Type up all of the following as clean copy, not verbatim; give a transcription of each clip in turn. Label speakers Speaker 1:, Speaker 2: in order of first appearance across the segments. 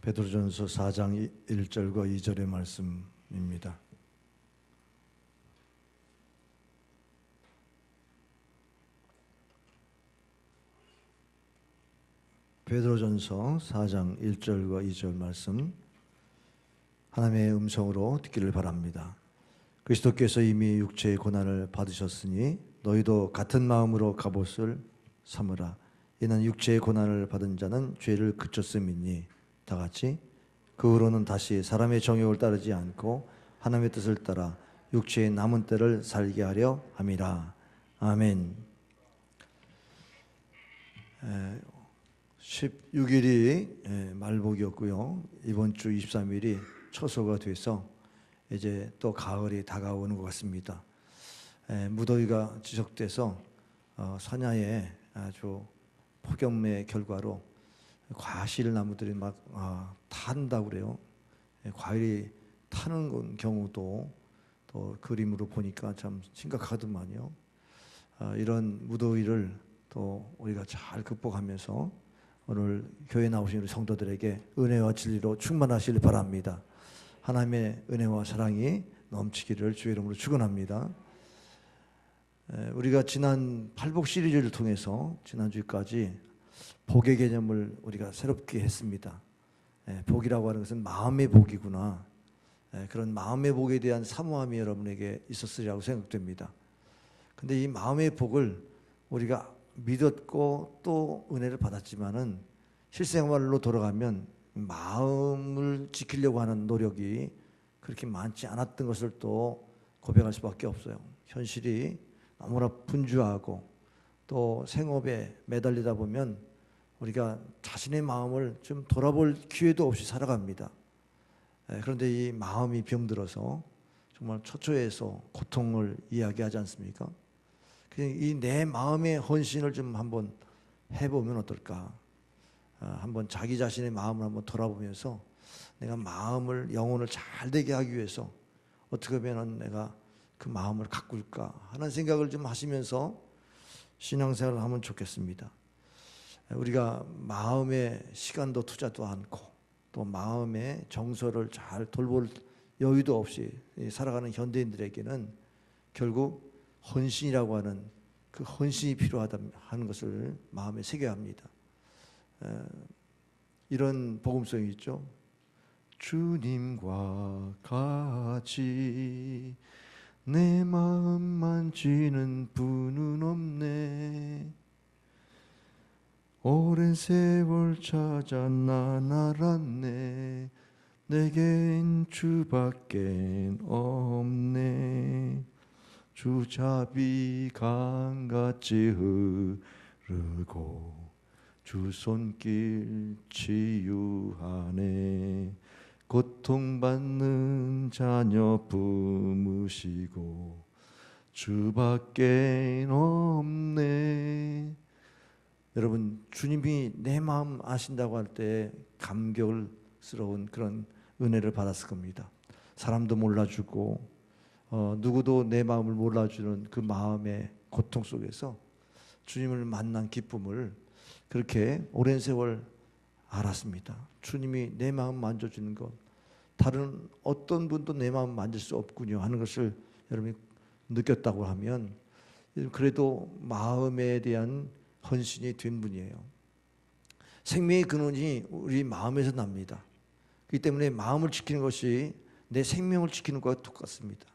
Speaker 1: 베드로전서 4장 1절과 2절의 말씀입니다. 베드로전서 4장 1절과 2절 말씀, 하나님의 음성으로 듣기를 바랍니다. 그리스도께서 이미 육체의 고난을 받으셨으니 너희도 같은 마음으로 갑옷을 삼으라. 이는 육체의 고난을 받은 자는 죄를 그쳤음이니 다 같이 그 후로는 다시 사람의 정욕을 따르지 않고 하나님의 뜻을 따라 육체의 남은 때를 살게 하려 함이라. 아멘. 16일이 말복이었고요. 이번 주 23일이 처소가 돼서 이제 또 가을이 다가오는 것 같습니다. 무더위가 지속돼서 산야에 아주 폭염의 결과로 과실 나무들이 막 탄다고 그래요. 과일이 타는 경우도 또 그림으로 보니까 참 심각하더만요. 이런 무더위를 또 우리가 잘 극복하면서 오늘 교회 나오신 우리 성도들에게 은혜와 진리로 충만하시길 바랍니다. 하나님의 은혜와 사랑이 넘치기를 주의 이름으로 축원합니다. 우리가 지난 팔복 시리즈를 통해서 지난주까지 복의 개념을 우리가 새롭게 했습니다. 복이라고 하는 것은 마음의 복이구나. 그런 마음의 복에 대한 사모함이 여러분에게 있었으리라고 생각됩니다. 근데 이 마음의 복을 우리가 믿었고 또 은혜를 받았지만은 실생활로 돌아가면 마음을 지키려고 하는 노력이 그렇게 많지 않았던 것을 또 고백할 수밖에 없어요. 현실이 너무나 분주하고 또 생업에 매달리다 보면 우리가 자신의 마음을 좀 돌아볼 기회도 없이 살아갑니다. 그런데 이 마음이 병들어서 정말 초초에서 고통을 이야기하지 않습니까? 이 내 마음의 헌신을 좀 한번 해보면 어떨까? 한번 자기 자신의 마음을 한번 돌아보면서 내가 마음을, 영혼을 잘 되게 하기 위해서 어떻게 하면 내가 그 마음을 가꿀까 하는 생각을 좀 하시면서 신앙생활을 하면 좋겠습니다. 우리가 마음의 시간도 투자도 않고 또 마음의 정서를 잘 돌볼 여유도 없이 살아가는 현대인들에게는 결국 헌신이라고 하는 그 헌신이 필요하다 하는 것을 마음에 새겨야 합니다. 이런 복음성이 있죠. 주님과 같이 내 마음 만지는 분은 없네. 오랜 세월 찾아 난 알았네. 내겐 주밖엔 없네. 주자비 강같이 흐르고 주 손길 치유하네. 고통받는 자녀 품으시고 주밖엔 없네. 여러분, 주님이 내 마음 아신다고 할 때 감격스러운 그런 은혜를 받았을 겁니다. 사람도 몰라주고 누구도 내 마음을 몰라주는 그 마음의 고통 속에서 주님을 만난 기쁨을 그렇게 오랜 세월 알았습니다. 주님이 내 마음 만져주는 것, 다른 어떤 분도 내 마음 만질 수 없군요 하는 것을 여러분이 느꼈다고 하면 그래도 마음에 대한 헌신이 된 분이에요. 생명의 근원이 우리 마음에서 납니다. 그렇기 때문에 마음을 지키는 것이 내 생명을 지키는 것과 똑같습니다.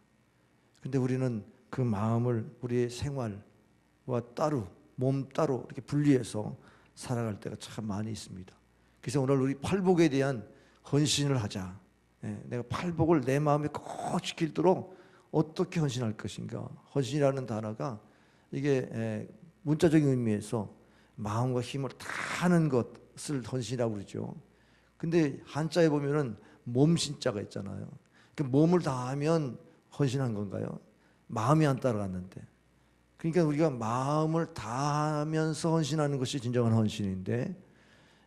Speaker 1: 근데 우리는 그 마음을 우리의 생활과 따로, 몸 따로 이렇게 분리해서 살아갈 때가 참 많이 있습니다. 그래서 오늘 우리 팔복에 대한 헌신을 하자. 내가 팔복을 내 마음에 꼭 지키도록 어떻게 헌신할 것인가. 헌신이라는 단어가 이게 문자적인 의미에서 마음과 힘을 다하는 것을 헌신이라고 그러죠. 근데 한자에 보면은 몸신자가 있잖아요. 그 몸을 다하면 헌신한 건가요? 마음이 안 따라갔는데. 그러니까 우리가 마음을 다하면서 헌신하는 것이 진정한 헌신인데,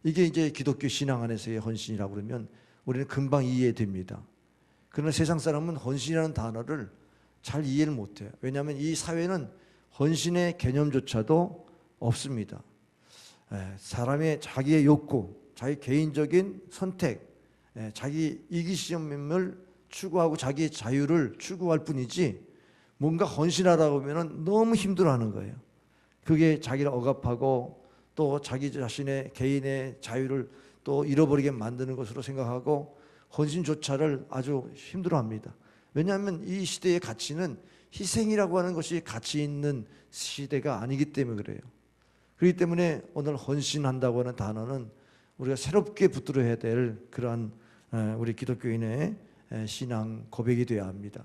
Speaker 1: 이게 이제 기독교 신앙 안에서의 헌신이라고 그러면 우리는 금방 이해됩니다. 그러나 세상 사람은 헌신이라는 단어를 잘 이해를 못해요. 왜냐하면 이 사회는 헌신의 개념조차도 없습니다. 사람의 자기의 욕구, 자기 개인적인 선택, 자기 이기심을 추구하고 자기의 자유를 추구할 뿐이지 뭔가 헌신하라고 하면은 너무 힘들어하는 거예요. 그게 자기를 억압하고 또 자기 자신의 개인의 자유를 또 잃어버리게 만드는 것으로 생각하고 헌신조차를 아주 힘들어합니다. 왜냐하면 이 시대의 가치는 희생이라고 하는 것이 가치 있는 시대가 아니기 때문에 그래요. 그렇기 때문에 오늘 헌신한다고 하는 단어는 우리가 새롭게 붙들어야 될 그러한 우리 기독교인의 신앙 고백이 되어야 합니다.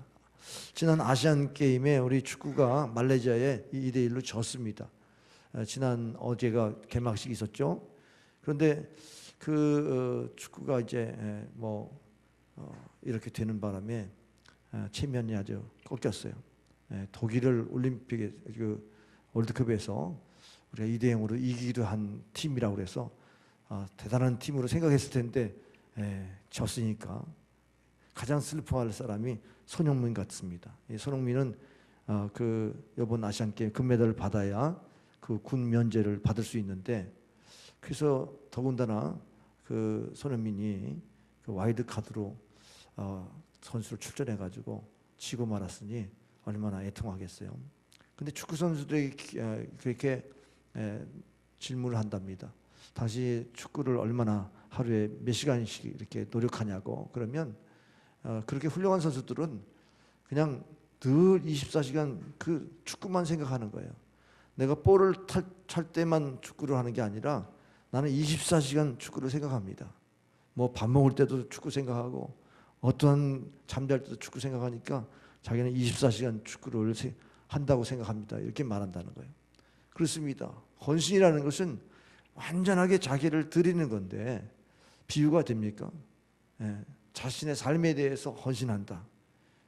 Speaker 1: 지난 아시안 게임에 우리 축구가 말레이시아에 2대1로 졌습니다. 지난 어제가 개막식이 있었죠. 그런데 그 축구가 이제 이렇게 되는 바람에 체면이 아주 꺾였어요. 독일을 올림픽에 그 월드컵에서 우리가 2대0으로 이기기도 한 팀이라고 그래서 대단한 팀으로 생각했을 텐데 졌으니까 가장 슬퍼할 사람이 손흥민 같습니다. 손흥민은 그 이번 아시안 게임 금메달을 받아야 그 군 면제를 받을 수 있는데 그래서 더군다나 그 손흥민이 그 와일드 카드로 선수를 출전해 가지고 지고 말았으니 얼마나 애통하겠어요. 근데 축구 선수들이 그렇게 질문을 한답니다. 당시 축구를 얼마나 하루에 몇 시간씩 이렇게 노력하냐고. 그러면 그렇게 훌륭한 선수들은 그냥 늘 24시간 그 축구만 생각하는 거예요. 내가 볼을 찰 때만 축구를 하는 게 아니라 나는 24시간 축구를 생각합니다. 뭐 밥 먹을 때도 축구 생각하고 어떠한 잠잘 때도 축구 생각하니까 자기는 24시간 축구를 한다고 생각합니다. 이렇게 말한다는 거예요. 그렇습니다. 헌신이라는 것은 완전하게 자기를 드리는 건데 비유가 됩니까? 자신의 삶에 대해서 헌신한다.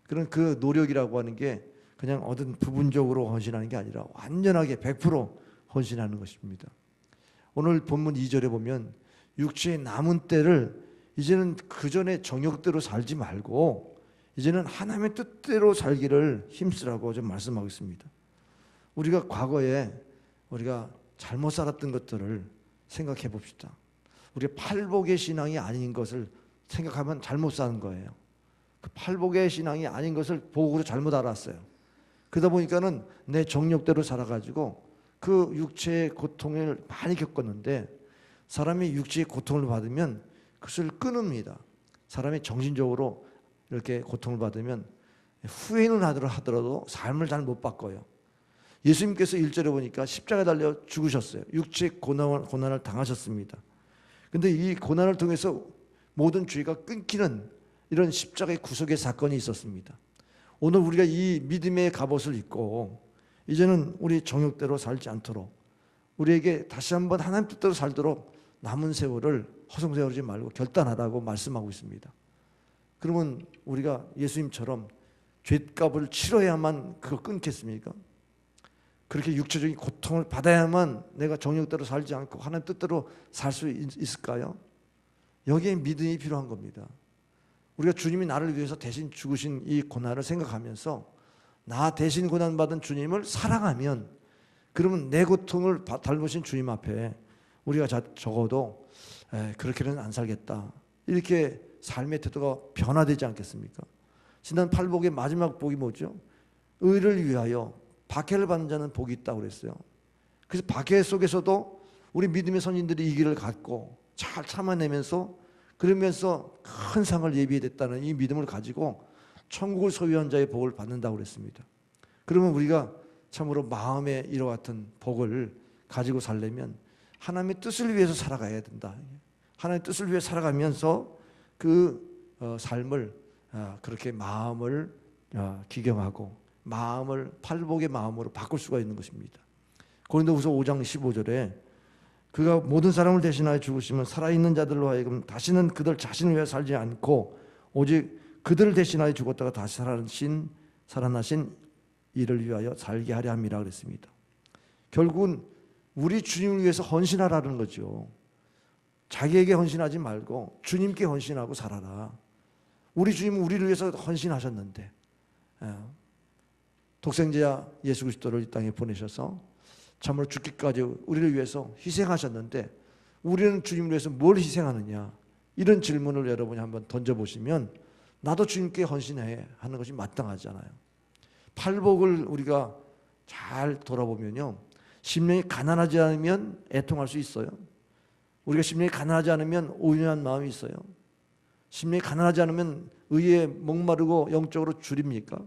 Speaker 1: 그런 그 노력이라고 하는 게 그냥 어떤 부분적으로 헌신하는 게 아니라 완전하게 100% 헌신하는 것입니다. 오늘 본문 2절에 보면 육체의 남은 때를 이제는 그 전에 정욕대로 살지 말고 이제는 하나님의 뜻대로 살기를 힘쓰라고 좀 말씀하고 있습니다. 우리가 과거에 우리가 잘못 살았던 것들을 생각해 봅시다. 우리가 팔복의 신앙이 아닌 것을 생각하면 잘못 사는 거예요. 그 팔복의 신앙이 아닌 것을 복으로 잘못 알았어요. 그러다 보니까는 내 정욕대로 살아가지고 그 육체의 고통을 많이 겪었는데 사람이 육체의 고통을 받으면 그것을 끊습니다. 사람이 정신적으로 이렇게 고통을 받으면 후회는 하더라도 삶을 잘 못 바꿔요. 예수님께서 1절에 보니까 십자가에 달려 죽으셨어요. 육체의 고난을 당하셨습니다. 근데 이 고난을 통해서 모든 죄가 끊기는 이런 십자가의 구속의 사건이 있었습니다. 오늘 우리가 이 믿음의 갑옷을 입고 이제는 우리 정욕대로 살지 않도록 우리에게 다시 한번 하나님 뜻대로 살도록 남은 세월을 허송세월하지 말고 결단하라고 말씀하고 있습니다. 그러면 우리가 예수님처럼 죗값을 치러야만 그거 끊겠습니까? 그렇게 육체적인 고통을 받아야만 내가 정욕대로 살지 않고 하나님 뜻대로 살 수 있을까요? 여기에 믿음이 필요한 겁니다. 우리가 주님이 나를 위해서 대신 죽으신 이 고난을 생각하면서 나 대신 고난받은 주님을 사랑하면 그러면 내 고통을 닮으신 주님 앞에 우리가 적어도 그렇게는 안 살겠다. 이렇게 삶의 태도가 변화되지 않겠습니까? 지난 팔복의 마지막 복이 뭐죠? 의를 위하여 박해를 받는 자는 복이 있다고 그랬어요. 그래서 박해 속에서도 우리 믿음의 선진들이 이 길을 갖고 잘 참아내면서 그러면서 큰 상을 예비했다는 이 믿음을 가지고 천국을 소유한 자의 복을 받는다고 그랬습니다. 그러면 우리가 참으로 마음의 이와 같은 복을 가지고 살려면 하나님의 뜻을 위해서 살아가야 된다. 하나님의 뜻을 위해 살아가면서 그 삶을 그렇게 마음을 기경하고 마음을 팔복의 마음으로 바꿀 수가 있는 것입니다. 고린도후서 5장 15절에 그가 모든 사람을 대신하여 죽으시면 살아있는 자들로 하여금 다시는 그들 자신을 위해 살지 않고 오직 그들을 대신하여 죽었다가 다시 살아나신 이를 위하여 살게 하려 함이라 그랬습니다. 결국은 우리 주님을 위해서 헌신하라는 거죠. 자기에게 헌신하지 말고 주님께 헌신하고 살아라. 우리 주님은 우리를 위해서 헌신하셨는데 독생자 예수 그리스도를 이 땅에 보내셔서 참으로 죽기까지 우리를 위해서 희생하셨는데 우리는 주님을 위해서 뭘 희생하느냐? 이런 질문을 여러분이 한번 던져보시면 나도 주님께 헌신해 하는 것이 마땅하잖아요. 팔복을 우리가 잘 돌아보면요, 심령이 가난하지 않으면 애통할 수 있어요. 우리가 심령이 가난하지 않으면 온유한 마음이 있어요. 심령이 가난하지 않으면 의에 목마르고 영적으로 줄입니까?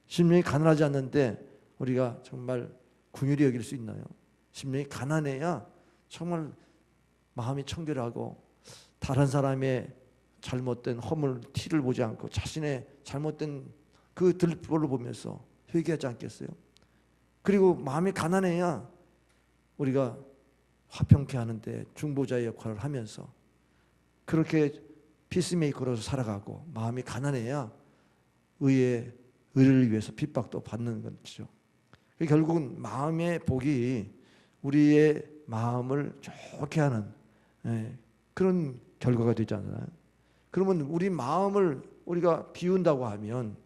Speaker 1: 심령이 가난하지 않는데 우리가 정말 긍휼히 여길 수 있나요? 심령이 가난해야 정말 마음이 청결하고 다른 사람의 잘못된 허물 티를 보지 않고 자신의 잘못된 그 들보를 보면서 회개하지 않겠어요? 그리고 마음이 가난해야 우리가 화평케 하는데 중보자의 역할을 하면서 그렇게 피스메이커로서 살아가고, 마음이 가난해야 의를 위해서 핍박도 받는 거죠. 결국은 마음의 복이 우리의 마음을 좋게 하는 그런 결과가 되지 않나요? 그러면 우리 마음을 우리가 비운다고 하면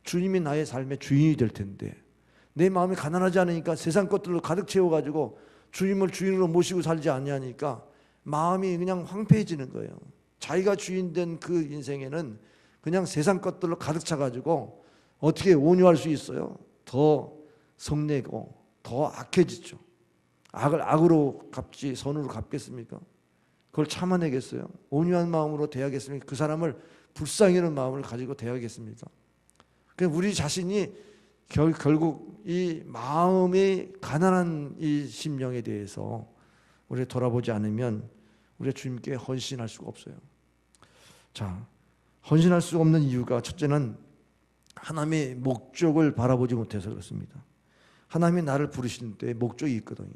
Speaker 1: 주님이 나의 삶의 주인이 될 텐데, 내 마음이 가난하지 않으니까 세상 것들로 가득 채워가지고 주님을 주인으로 모시고 살지 않냐니까 마음이 그냥 황폐해지는 거예요. 자기가 주인된 그 인생에는 그냥 세상 것들로 가득 차가지고 어떻게 온유할 수 있어요? 더 성내고 더 악해지죠. 악을 악으로 갚지 선으로 갚겠습니까? 그걸 참아내겠어요? 온유한 마음으로 대하겠습니까? 그 사람을 불쌍히 여는 마음을 가지고 대하겠습니까? 그러니까 우리 자신이 결국 이 마음의 가난한 이 심령에 대해서 우리가 돌아보지 않으면 우리가 주님께 헌신할 수가 없어요. 자, 헌신할 수 없는 이유가 첫째는 하나님의 목적을 바라보지 못해서 그렇습니다. 하나님이 나를 부르시는 때 목적이 있거든요.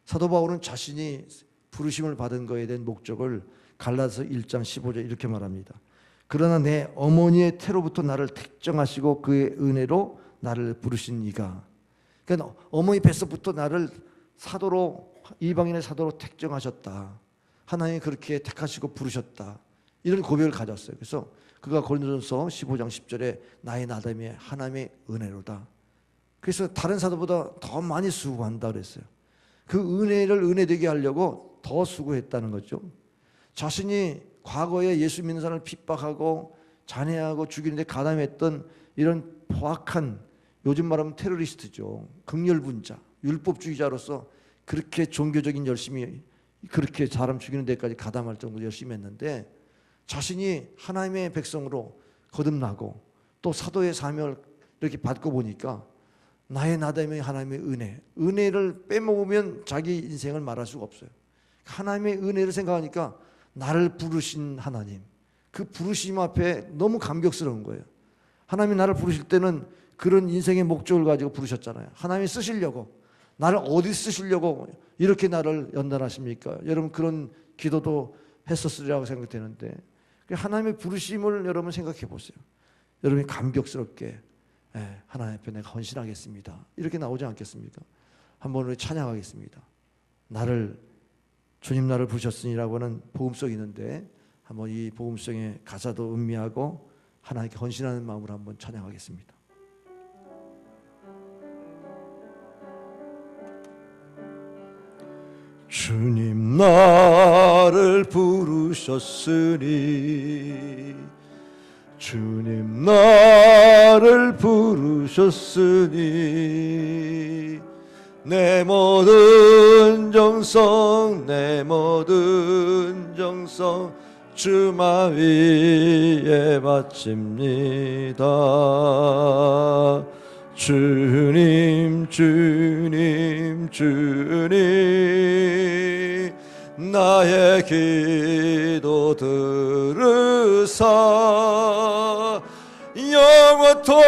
Speaker 1: 사도 바울은 자신이 부르심을 받은 것에 대한 목적을 갈라디아서 1장 15절 이렇게 말합니다. 그러나 내 어머니의 태로부터 나를 택정하시고 그의 은혜로 나를 부르신 이가, 그러니까 어머니 뱃속부터 나를 사도로, 이방인의 사도로 택정하셨다. 하나님이 그렇게 택하시고 부르셨다. 이런 고백을 가졌어요. 그래서 그가 고린도전서 15장 10절에 나의 나됨이 하나님의 은혜로다. 그래서 다른 사도보다 더 많이 수고한다 그랬어요. 그 은혜를 은혜되게 하려고 더 수고했다는 거죠. 자신이 과거에 예수 믿는 사람을 핍박하고 잔해하고 죽이는데 가담했던 이런 포악한, 요즘 말하면 테러리스트죠. 극렬분자, 율법주의자로서 그렇게 종교적인 열심히, 그렇게 사람 죽이는 데까지 가담할 정도로 열심히 했는데 자신이 하나님의 백성으로 거듭나고 또 사도의 사명을 이렇게 받고 보니까 나의 나됨의 하나님의 은혜를 빼먹으면 자기 인생을 말할 수가 없어요. 하나님의 은혜를 생각하니까 나를 부르신 하나님, 그 부르심 앞에 너무 감격스러운 거예요. 하나님이 나를 부르실 때는 그런 인생의 목적을 가지고 부르셨잖아요. 하나님이 쓰시려고, 나를 어디 쓰시려고 이렇게 나를 연단하십니까? 여러분 그런 기도도 했었으리라고 생각되는데, 하나님의 부르심을 여러분 생각해 보세요. 여러분이 감격스럽게 하나님 앞에 내가 헌신하겠습니다, 이렇게 나오지 않겠습니까? 한번 우리 찬양하겠습니다. 주님 나를 부르셨으니라고 하는 복음성이 있는데 한번 이 복음성의 가사도 음미하고 하나님께 헌신하는 마음으로 한번 찬양하겠습니다. 주님 나를 부르셨으니, 주님 나를 부르셨으니, 내 모든 정성 내 모든 정성 주마 위에 바칩니다. 주님 주님 주님 나의 기도 들으사 영원토록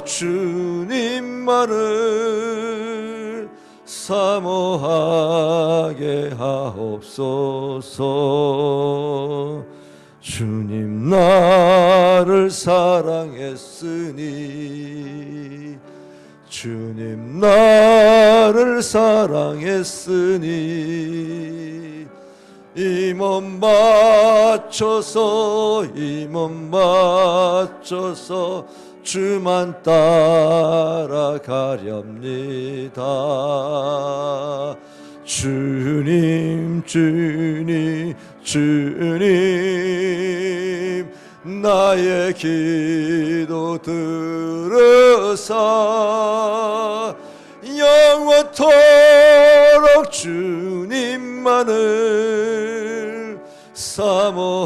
Speaker 1: 주님만을 사모하게 하옵소서. 주님 나를 사랑했으니, 주님 나를 사랑했으니, 이 몸 바쳐서 이 몸 바쳐서 주만 따라가렵니다. 주님 주님 주님 나의 기도 들으사 영원토록 주님만을 사모하게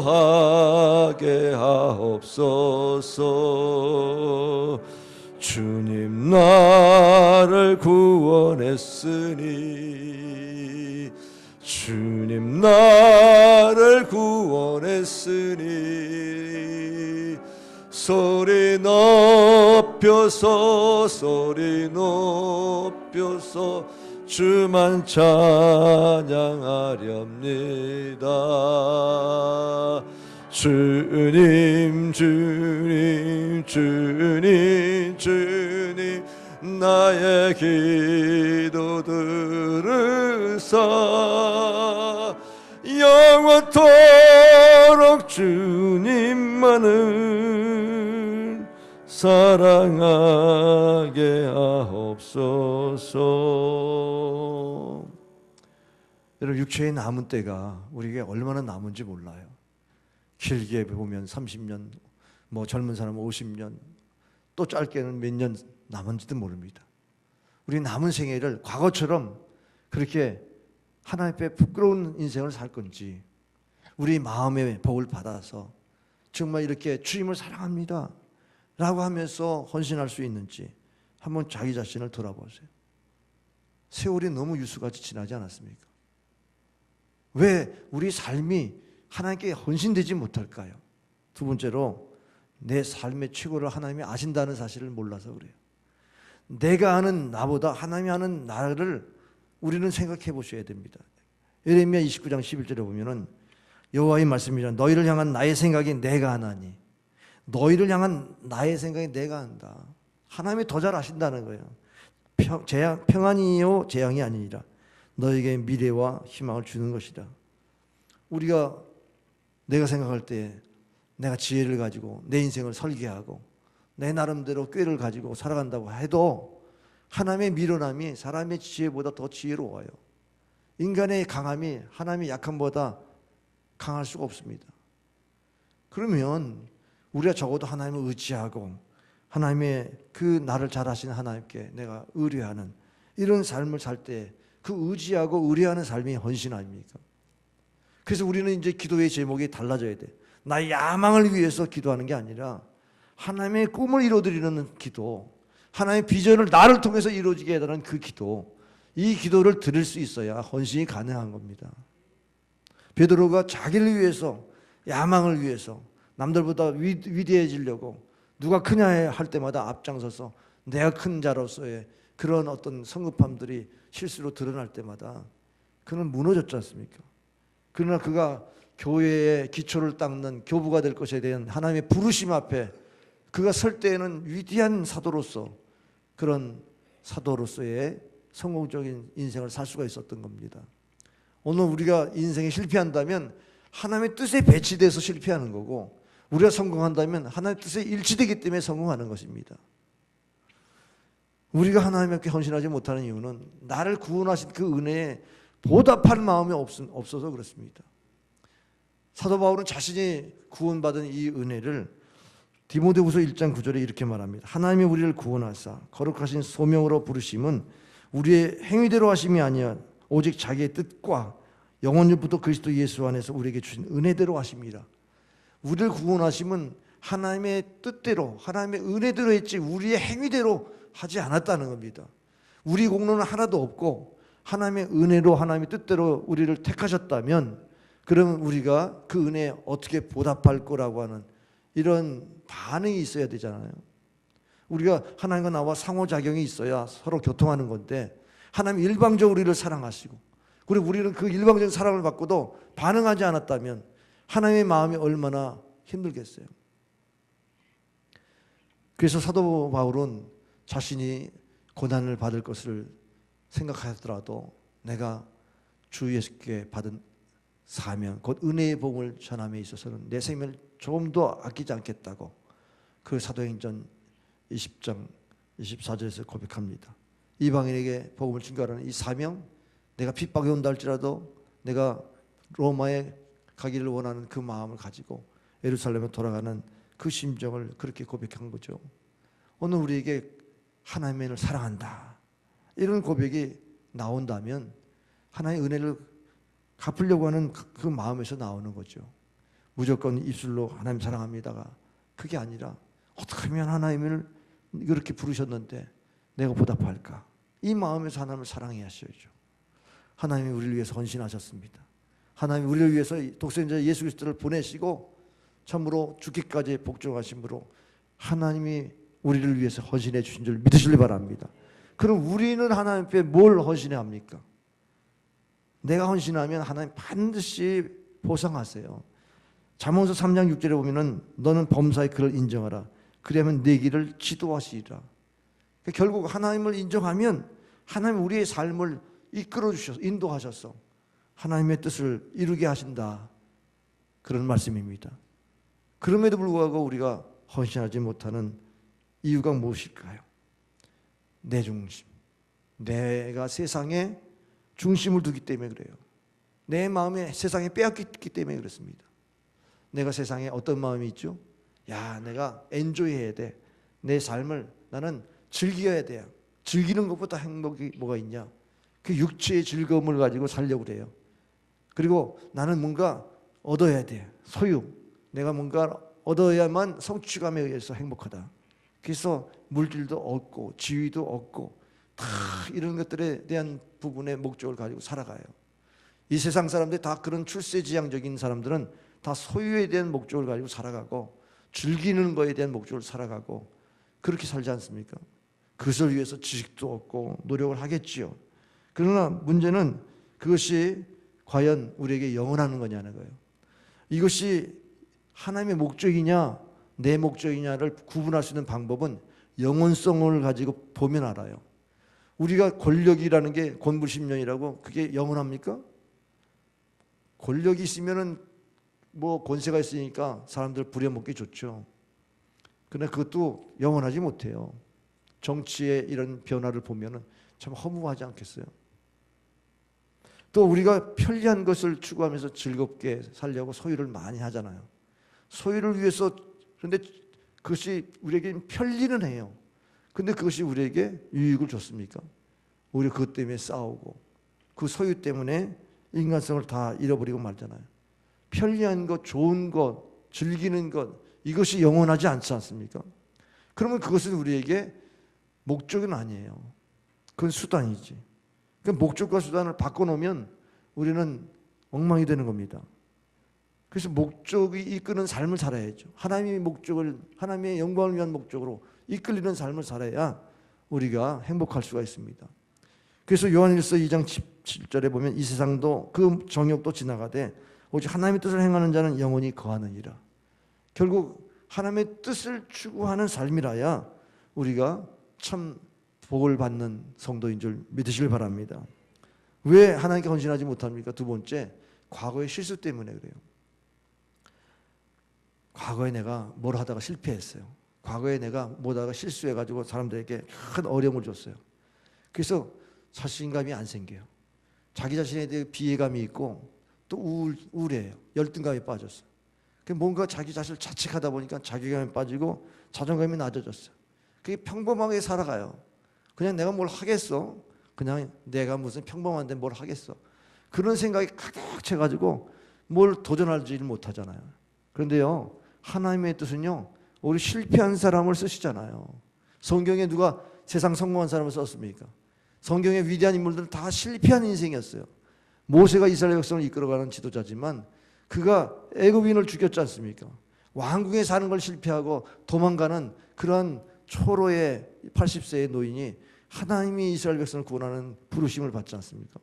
Speaker 1: 하옵소서. 주님 나를 구원했으니 주님 나를 구원했으니 소리 높여서 주만 찬양하렵니다. 주님 나의 기도 들으사 영원토록 주님만을 사랑하게 하옵소서. 여러분, 육체의 남은 때가 우리에게 얼마나 남은지 몰라요. 길게 보면 30년, 뭐 젊은 사람은 50년, 또 짧게는 몇 년 남은지도 모릅니다. 우리 남은 생애를 과거처럼 그렇게 하나님 앞에 부끄러운 인생을 살 건지, 우리 마음의 복을 받아서 정말 이렇게 주님을 사랑합니다 라고 하면서 헌신할 수 있는지 한번 자기 자신을 돌아보세요. 세월이 너무 유수같이 지나지 않았습니까? 왜 우리 삶이 하나님께 헌신되지 못할까요? 두 번째로, 내 삶의 최고를 하나님이 아신다는 사실을 몰라서 그래요. 내가 아는 나보다 하나님이 아는 나를 우리는 생각해 보셔야 됩니다. 예레미야 29장 11절에 보면은 여호와의 말씀이라, 너희를 향한 나의 생각이 내가 하나니, 너희를 향한 나의 생각이 내가 한다. 하나님이 더 잘 아신다는 거예요. 평안이요 재앙이 아니니라. 너에게 미래와 희망을 주는 것이다. 내가 생각할 때 내가 지혜를 가지고 내 인생을 설계하고 내 나름대로 꾀를 가지고 살아간다고 해도 하나님의 미련함이 사람의 지혜보다 더 지혜로워요. 인간의 강함이 하나님의 약함보다 강할 수가 없습니다. 그러면 우리가 적어도 하나님을 의지하고 하나님의 그 나를 잘 아시는 하나님께 내가 의뢰하는 이런 삶을 살 때 그 의지하고 의뢰하는 삶이 헌신 아닙니까? 그래서 우리는 이제 기도의 제목이 달라져야 돼. 나의 야망을 위해서 기도하는 게 아니라 하나님의 꿈을 이루어드리는 기도, 하나님의 비전을 나를 통해서 이루어지게 해달라는 그 기도, 이 기도를 드릴 수 있어야 헌신이 가능한 겁니다. 베드로가 자기를 위해서, 야망을 위해서, 남들보다 위대해지려고 누가 크냐 할 때마다 앞장서서 내가 큰 자로서의 그런 어떤 성급함들이 실수로 드러날 때마다 그는 무너졌지 않습니까? 그러나 그가 교회의 기초를 닦는 교부가 될 것에 대한 하나님의 부르심 앞에 그가 설 때에는 위대한 사도로서, 그런 사도로서의 성공적인 인생을 살 수가 있었던 겁니다. 오늘 우리가 인생에 실패한다면 하나님의 뜻에 배치돼서 실패하는 거고, 우리가 성공한다면 하나님의 뜻에 일치되기 때문에 성공하는 것입니다. 우리가 하나님께 헌신하지 못하는 이유는 나를 구원하신 그 은혜에 보답할 마음이 없어서 그렇습니다. 사도 바울은 자신이 구원받은 이 은혜를 디모데후서 1장 9절에 이렇게 말합니다. 하나님이 우리를 구원하사 거룩하신 소명으로 부르심은 우리의 행위대로 하심이 아니야 오직 자기의 뜻과 영원일부터 그리스도 예수 안에서 우리에게 주신 은혜대로 하심이라. 우리를 구원하심은 하나님의 뜻대로, 하나님의 은혜대로 했지 우리의 행위대로 하지 않았다는 겁니다. 우리 공로는 하나도 없고 하나님의 은혜로, 하나님의 뜻대로 우리를 택하셨다면 그러면 우리가 그 은혜에 어떻게 보답할 거라고 하는 이런 반응이 있어야 되잖아요. 우리가 하나님과 나와 상호작용이 있어야 서로 교통하는 건데, 하나님 일방적으로 우리를 사랑하시고 그리고 우리는 그 일방적인 사랑을 받고도 반응하지 않았다면 하나님의 마음이 얼마나 힘들겠어요. 그래서 사도 바울은 자신이 고난을 받을 것을 생각하더라도 내가 주 예수께 받은 사명, 곧 은혜의 복음을 전함에 있어서는 내 생명을 조금 더 아끼지 않겠다고 그 사도행전 20장 24절에서 고백합니다. 이방인에게 복음을 증거하는 이 사명, 내가 핍박이 온다 할지라도, 내가 로마에 가기를 원하는 그 마음을 가지고 예루살렘에 돌아가는 그 심정을 그렇게 고백한 거죠. 오늘 우리에게 하나님을 사랑한다 이런 고백이 나온다면 하나님의 은혜를 갚으려고 하는 그 마음에서 나오는 거죠. 무조건 입술로 하나님 사랑합니다가 그게 아니라 어떻게 하면 하나님을 그렇게 부르셨는데 내가 보답할까? 이 마음에서 하나님을 사랑해야 하셔야죠. 하나님이 우리를 위해서 헌신하셨습니다. 하나님이 우리를 위해서 독생자 예수 그리스도를 보내시고 참으로 죽기까지 복종하심으로 하나님이 우리를 위해서 헌신해 주신 줄 믿으시길 바랍니다. 그럼 우리는 하나님 앞에 뭘 헌신해야 합니까? 내가 헌신하면 하나님 반드시 보상하세요. 잠언서 3장 6절에 보면은 너는 범사의 그를 인정하라. 그러면 내 길을 지도하시리라. 결국 하나님을 인정하면 하나님 우리의 삶을 이끌어 주셔서 인도하셔서 하나님의 뜻을 이루게 하신다. 그런 말씀입니다. 그럼에도 불구하고 우리가 헌신하지 못하는 이유가 무엇일까요? 내 중심. 내가 세상에 중심을 두기 때문에 그래요. 내 마음에 세상에 빼앗겼기 때문에 그렇습니다. 내가 세상에 어떤 마음이 있죠? 야, 내가 엔조이해야 돼. 내 삶을 나는 즐겨야 돼. 즐기는 것보다 행복이 뭐가 있냐? 그 육체의 즐거움을 가지고 살려고 그래요. 그리고 나는 뭔가 얻어야 돼. 소유. 내가 뭔가 얻어야만 성취감에 의해서 행복하다. 그래서 물질도 얻고 지위도 얻고 다 이런 것들에 대한 부분의 목적을 가지고 살아가요. 이 세상 사람들이 다 그런 출세지향적인 사람들은 다 소유에 대한 목적을 가지고 살아가고 즐기는 거에 대한 목적을 살아가고 그렇게 살지 않습니까? 그것을 위해서 지식도 얻고 노력을 하겠지요. 그러나 문제는 그것이 과연 우리에게 영원하는 거냐는 거예요. 이것이 하나님의 목적이냐 내 목적이냐를 구분할 수 있는 방법은 영원성을 가지고 보면 알아요. 우리가 권력이라는 게 권불심령이라고 그게 영원합니까? 권력이 있으면은 뭐 권세가 있으니까 사람들 부려먹기 좋죠. 그러나 그것도 영원하지 못해요. 정치의 이런 변화를 보면은 참 허무하지 않겠어요? 또 우리가 편리한 것을 추구하면서 즐겁게 살려고 소유를 많이 하잖아요. 소유를 위해서. 그런데 그것이 우리에게 편리는 해요. 근데 그것이 우리에게 유익을 줬습니까? 우리 그것 때문에 싸우고 그 소유 때문에 인간성을 다 잃어버리고 말잖아요. 편리한 것, 좋은 것, 즐기는 것 이것이 영원하지 않지 않습니까? 그러면 그것은 우리에게 목적은 아니에요. 그건 수단이지. 그 목적과 수단을 바꿔놓으면 우리는 엉망이 되는 겁니다. 그래서 목적이 이끄는 삶을 살아야죠. 하나님의 목적을, 하나님의 영광을 위한 목적으로 이끌리는 삶을 살아야 우리가 행복할 수가 있습니다. 그래서 요한일서 2장 17절에 보면 이 세상도 그 정욕도 지나가되 오직 하나님의 뜻을 행하는 자는 영원히 거하느니라. 결국 하나님의 뜻을 추구하는 삶이라야 우리가 참 복을 받는 성도인 줄 믿으시길 바랍니다. 왜 하나님께 헌신하지 못합니까? 두 번째, 과거의 실수 때문에 그래요. 과거에 내가 뭘 하다가 실패했어요. 과거에 내가 뭐 하다가 실수해가지고 사람들에게 큰 어려움을 줬어요. 그래서 자신감이 안 생겨요. 자기 자신에 대해 비애감이 있고 또 우울해요. 열등감에 빠졌어요. 뭔가 자기 자신을 자책하다 보니까 자괴감에 빠지고 자존감이 낮아졌어요. 그게 평범하게 살아가요. 그냥 내가 뭘 하겠어. 그냥 내가 무슨 평범한데 뭘 하겠어. 그런 생각이 가득 채가지고 뭘 도전하지를 못하잖아요. 그런데요, 하나님의 뜻은요, 우리 실패한 사람을 쓰시잖아요. 성경에 누가 세상 성공한 사람을 썼습니까? 성경의 위대한 인물들은 다 실패한 인생이었어요. 모세가 이스라엘 백성을 이끌어가는 지도자지만 그가 애굽인을 죽였지 않습니까? 왕궁에 사는 걸 실패하고 도망가는 그런 초로의 80세의 노인이 하나님이 이스라엘 백성을 구원하는 부르심을 받지 않습니까?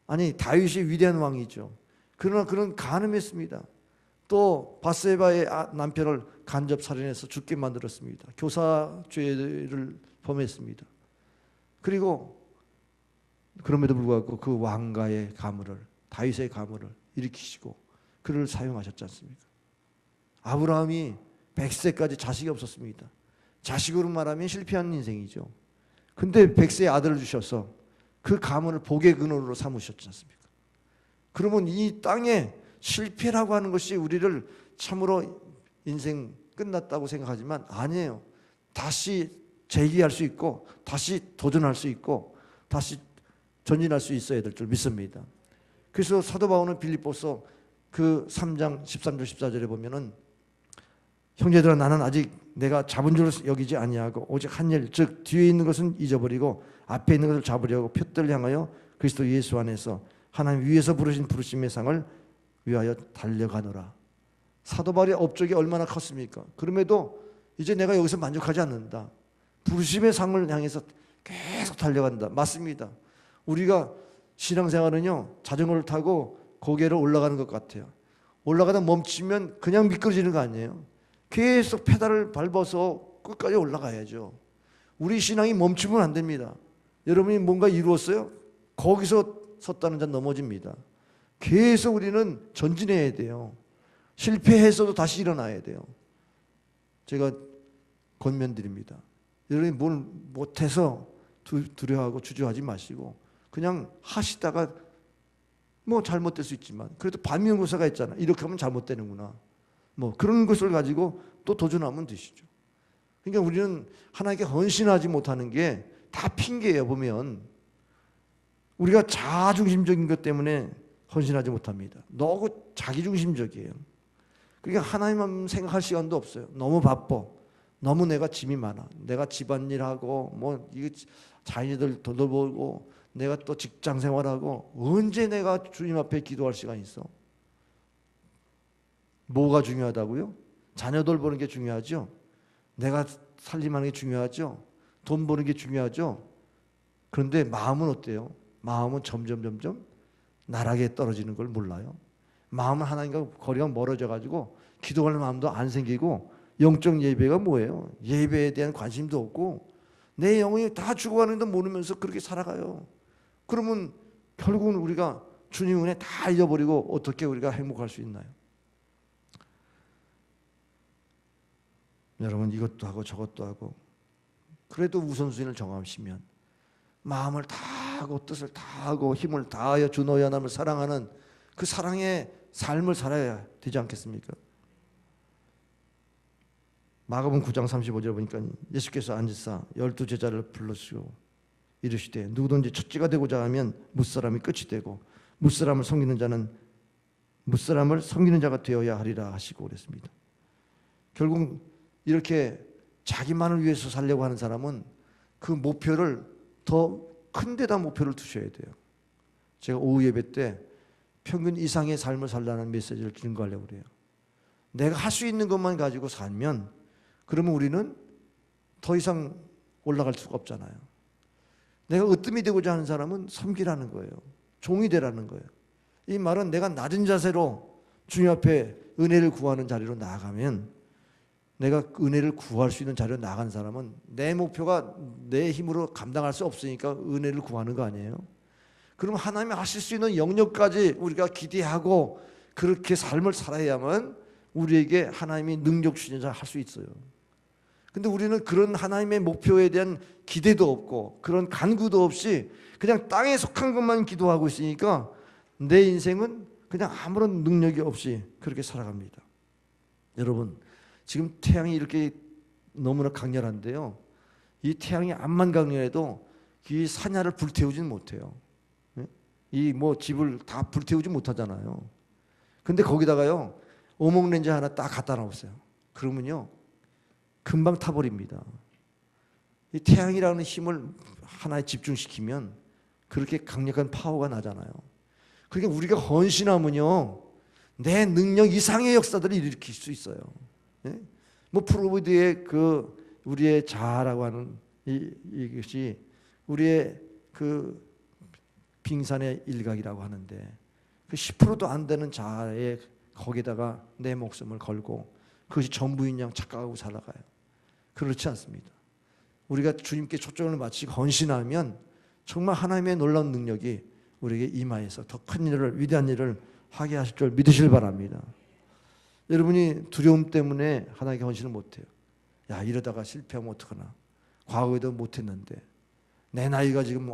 Speaker 1: 아니, 다윗이 위대한 왕이죠. 그러나 그는 간음했습니다. 또 바세바의 남편을 간접 살인해서 죽게 만들었습니다. 교사죄를 범했습니다. 그리고 그럼에도 불구하고 그 왕가의 가문을, 다윗의 가문을 일으키시고 그를 사용하셨지 않습니까? 아브라함이 100세까지 자식이 없었습니다. 자식으로 말하면 실패한 인생이죠. 근데 100세의 아들을 주셔서 그 가문을 복의 근원으로 삼으셨지 않습니까? 그러면 이 땅에 실패라고 하는 것이 우리를 참으로 인생 끝났다고 생각하지만 아니에요. 다시 재기할 수 있고 다시 도전할 수 있고 다시 전진할 수 있어야 될 줄 믿습니다. 그래서 사도 바울은 빌립보서 그 3장 13절 14절에 보면은 형제들아 나는 아직 내가 잡은 줄 여기지 아니하고 오직 한 일 즉 뒤에 있는 것은 잊어버리고 앞에 있는 것을 잡으려고 표대를 향하여 그리스도 예수 안에서 하나님 위에서 부르신 부르심의 상을 위하여 달려가노라. 사도 바울의 업적이 얼마나 컸습니까? 그럼에도 이제 내가 여기서 만족하지 않는다. 부르심의 상을 향해서 계속 달려간다. 맞습니다. 우리가 신앙생활은요 자전거를 타고 고개를 올라가는 것 같아요. 올라가다 멈추면 그냥 미끄러지는 거 아니에요. 계속 페달을 밟아서 끝까지 올라가야죠. 우리 신앙이 멈추면 안 됩니다. 여러분이 뭔가 이루었어요? 거기서 섰다는 자 넘어집니다. 계속 우리는 전진해야 돼요. 실패해서도 다시 일어나야 돼요. 제가 권면드립니다. 여러분이 뭘 못해서 두려워하고 주저하지 마시고 그냥 하시다가 뭐 잘못될 수 있지만 그래도 반면교사가 있잖아. 이렇게 하면 잘못되는구나. 뭐 그런 것을 가지고 또 도전하면 되시죠. 그러니까 우리는 하나님께 헌신하지 못하는 게 다 핑계예요. 보면 우리가 자아중심적인 것 때문에 헌신하지 못합니다. 너무 자기중심적이에요. 그러니까 하나님만 생각할 시간도 없어요. 너무 바빠. 너무 내가 짐이 많아. 내가 집안일하고 뭐 이거 자녀들 돌보고 내가 또 직장생활하고 언제 내가 주님 앞에 기도할 시간이 있어? 뭐가 중요하다고요? 자녀들 보는 게 중요하죠. 내가 살림하는 게 중요하죠. 돈 버는 게 중요하죠. 그런데 마음은 어때요? 마음은 점점 나락에 떨어지는 걸 몰라요. 마음은 하나님과 거리가 멀어져 가지고 기도할 마음도 안 생기고 영적 예배가 뭐예요? 예배에 대한 관심도 없고 내 영혼이 다 죽어가는데 모르면서 그렇게 살아가요. 그러면 결국은 우리가 주님 은혜 다 잊어버리고 어떻게 우리가 행복할 수 있나요? 여러분 이것도 하고 저것도 하고 그래도 우선순위를 정하시면 마음을 다 하고 뜻을 다 하고 힘을 다하여 주 너희 하나님을 사랑하는 그 사랑의 삶을 살아야 되지 않겠습니까? 마가복음 9장 35절에 보니까 예수께서 앉으사 12 제자를 불러시고 이르시되 누구든지 첫째가 되고자 하면 무사람이 끝이 되고 무사람을 섬기는 자가 되어야 하리라 하시고 그랬습니다. 결국 이렇게 자기만을 위해서 살려고 하는 사람은 그 목표를 더 큰 데다 목표를 두셔야 돼요. 제가 오후 예배 때 평균 이상의 삶을 살라는 메시지를 증거하려고 그래요. 내가 할 수 있는 것만 가지고 살면 그러면 우리는 더 이상 올라갈 수가 없잖아요. 내가 으뜸이 되고자 하는 사람은 섬기라는 거예요. 종이 되라는 거예요. 이 말은 내가 낮은 자세로 주님 앞에 은혜를 구하는 자리로 나아가면 내가 은혜를 구할 수 있는 자리로 나간 사람은 내 목표가 내 힘으로 감당할 수 없으니까 은혜를 구하는 거 아니에요? 그럼 하나님이 하실 수 있는 영역까지 우리가 기대하고 그렇게 삶을 살아야만 우리에게 하나님이 능력 주시는 자 할 수 있어요. 근데 우리는 그런 하나님의 목표에 대한 기대도 없고 그런 간구도 없이 그냥 땅에 속한 것만 기도하고 있으니까 내 인생은 그냥 아무런 능력이 없이 그렇게 살아갑니다. 여러분 지금 태양이 이렇게 너무나 강렬한데요. 이 태양이 암만 강렬해도 이 산야를 불태우지는 못해요. 이 뭐 집을 다 불태우지 못하잖아요. 근데 거기다가요 오목렌즈 하나 딱 갖다 놓으세요. 그러면요 금방 타버립니다. 이 태양이라는 힘을 하나에 집중시키면 그렇게 강력한 파워가 나잖아요. 그러니까 우리가 헌신하면요 내 능력 이상의 역사들을 일으킬 수 있어요. 뭐 프로이드의 그 우리의 자아라고 하는 이것이 우리의 그 빙산의 일각이라고 하는데 그 10%도 안 되는 자아에 거기다가 내 목숨을 걸고 그것이 전부인 양 착각하고 살아가요. 그렇지 않습니다. 우리가 주님께 초점을 맞추고 헌신하면 정말 하나님의 놀라운 능력이 우리에게 임하여서 더 큰 일을 위대한 일을 하게 하실 줄 믿으시길 바랍니다. 여러분이 두려움 때문에 하나님께 헌신을 못해요. 야 이러다가 실패하면 어떡하나. 과거에도 못했는데 내 나이가 지금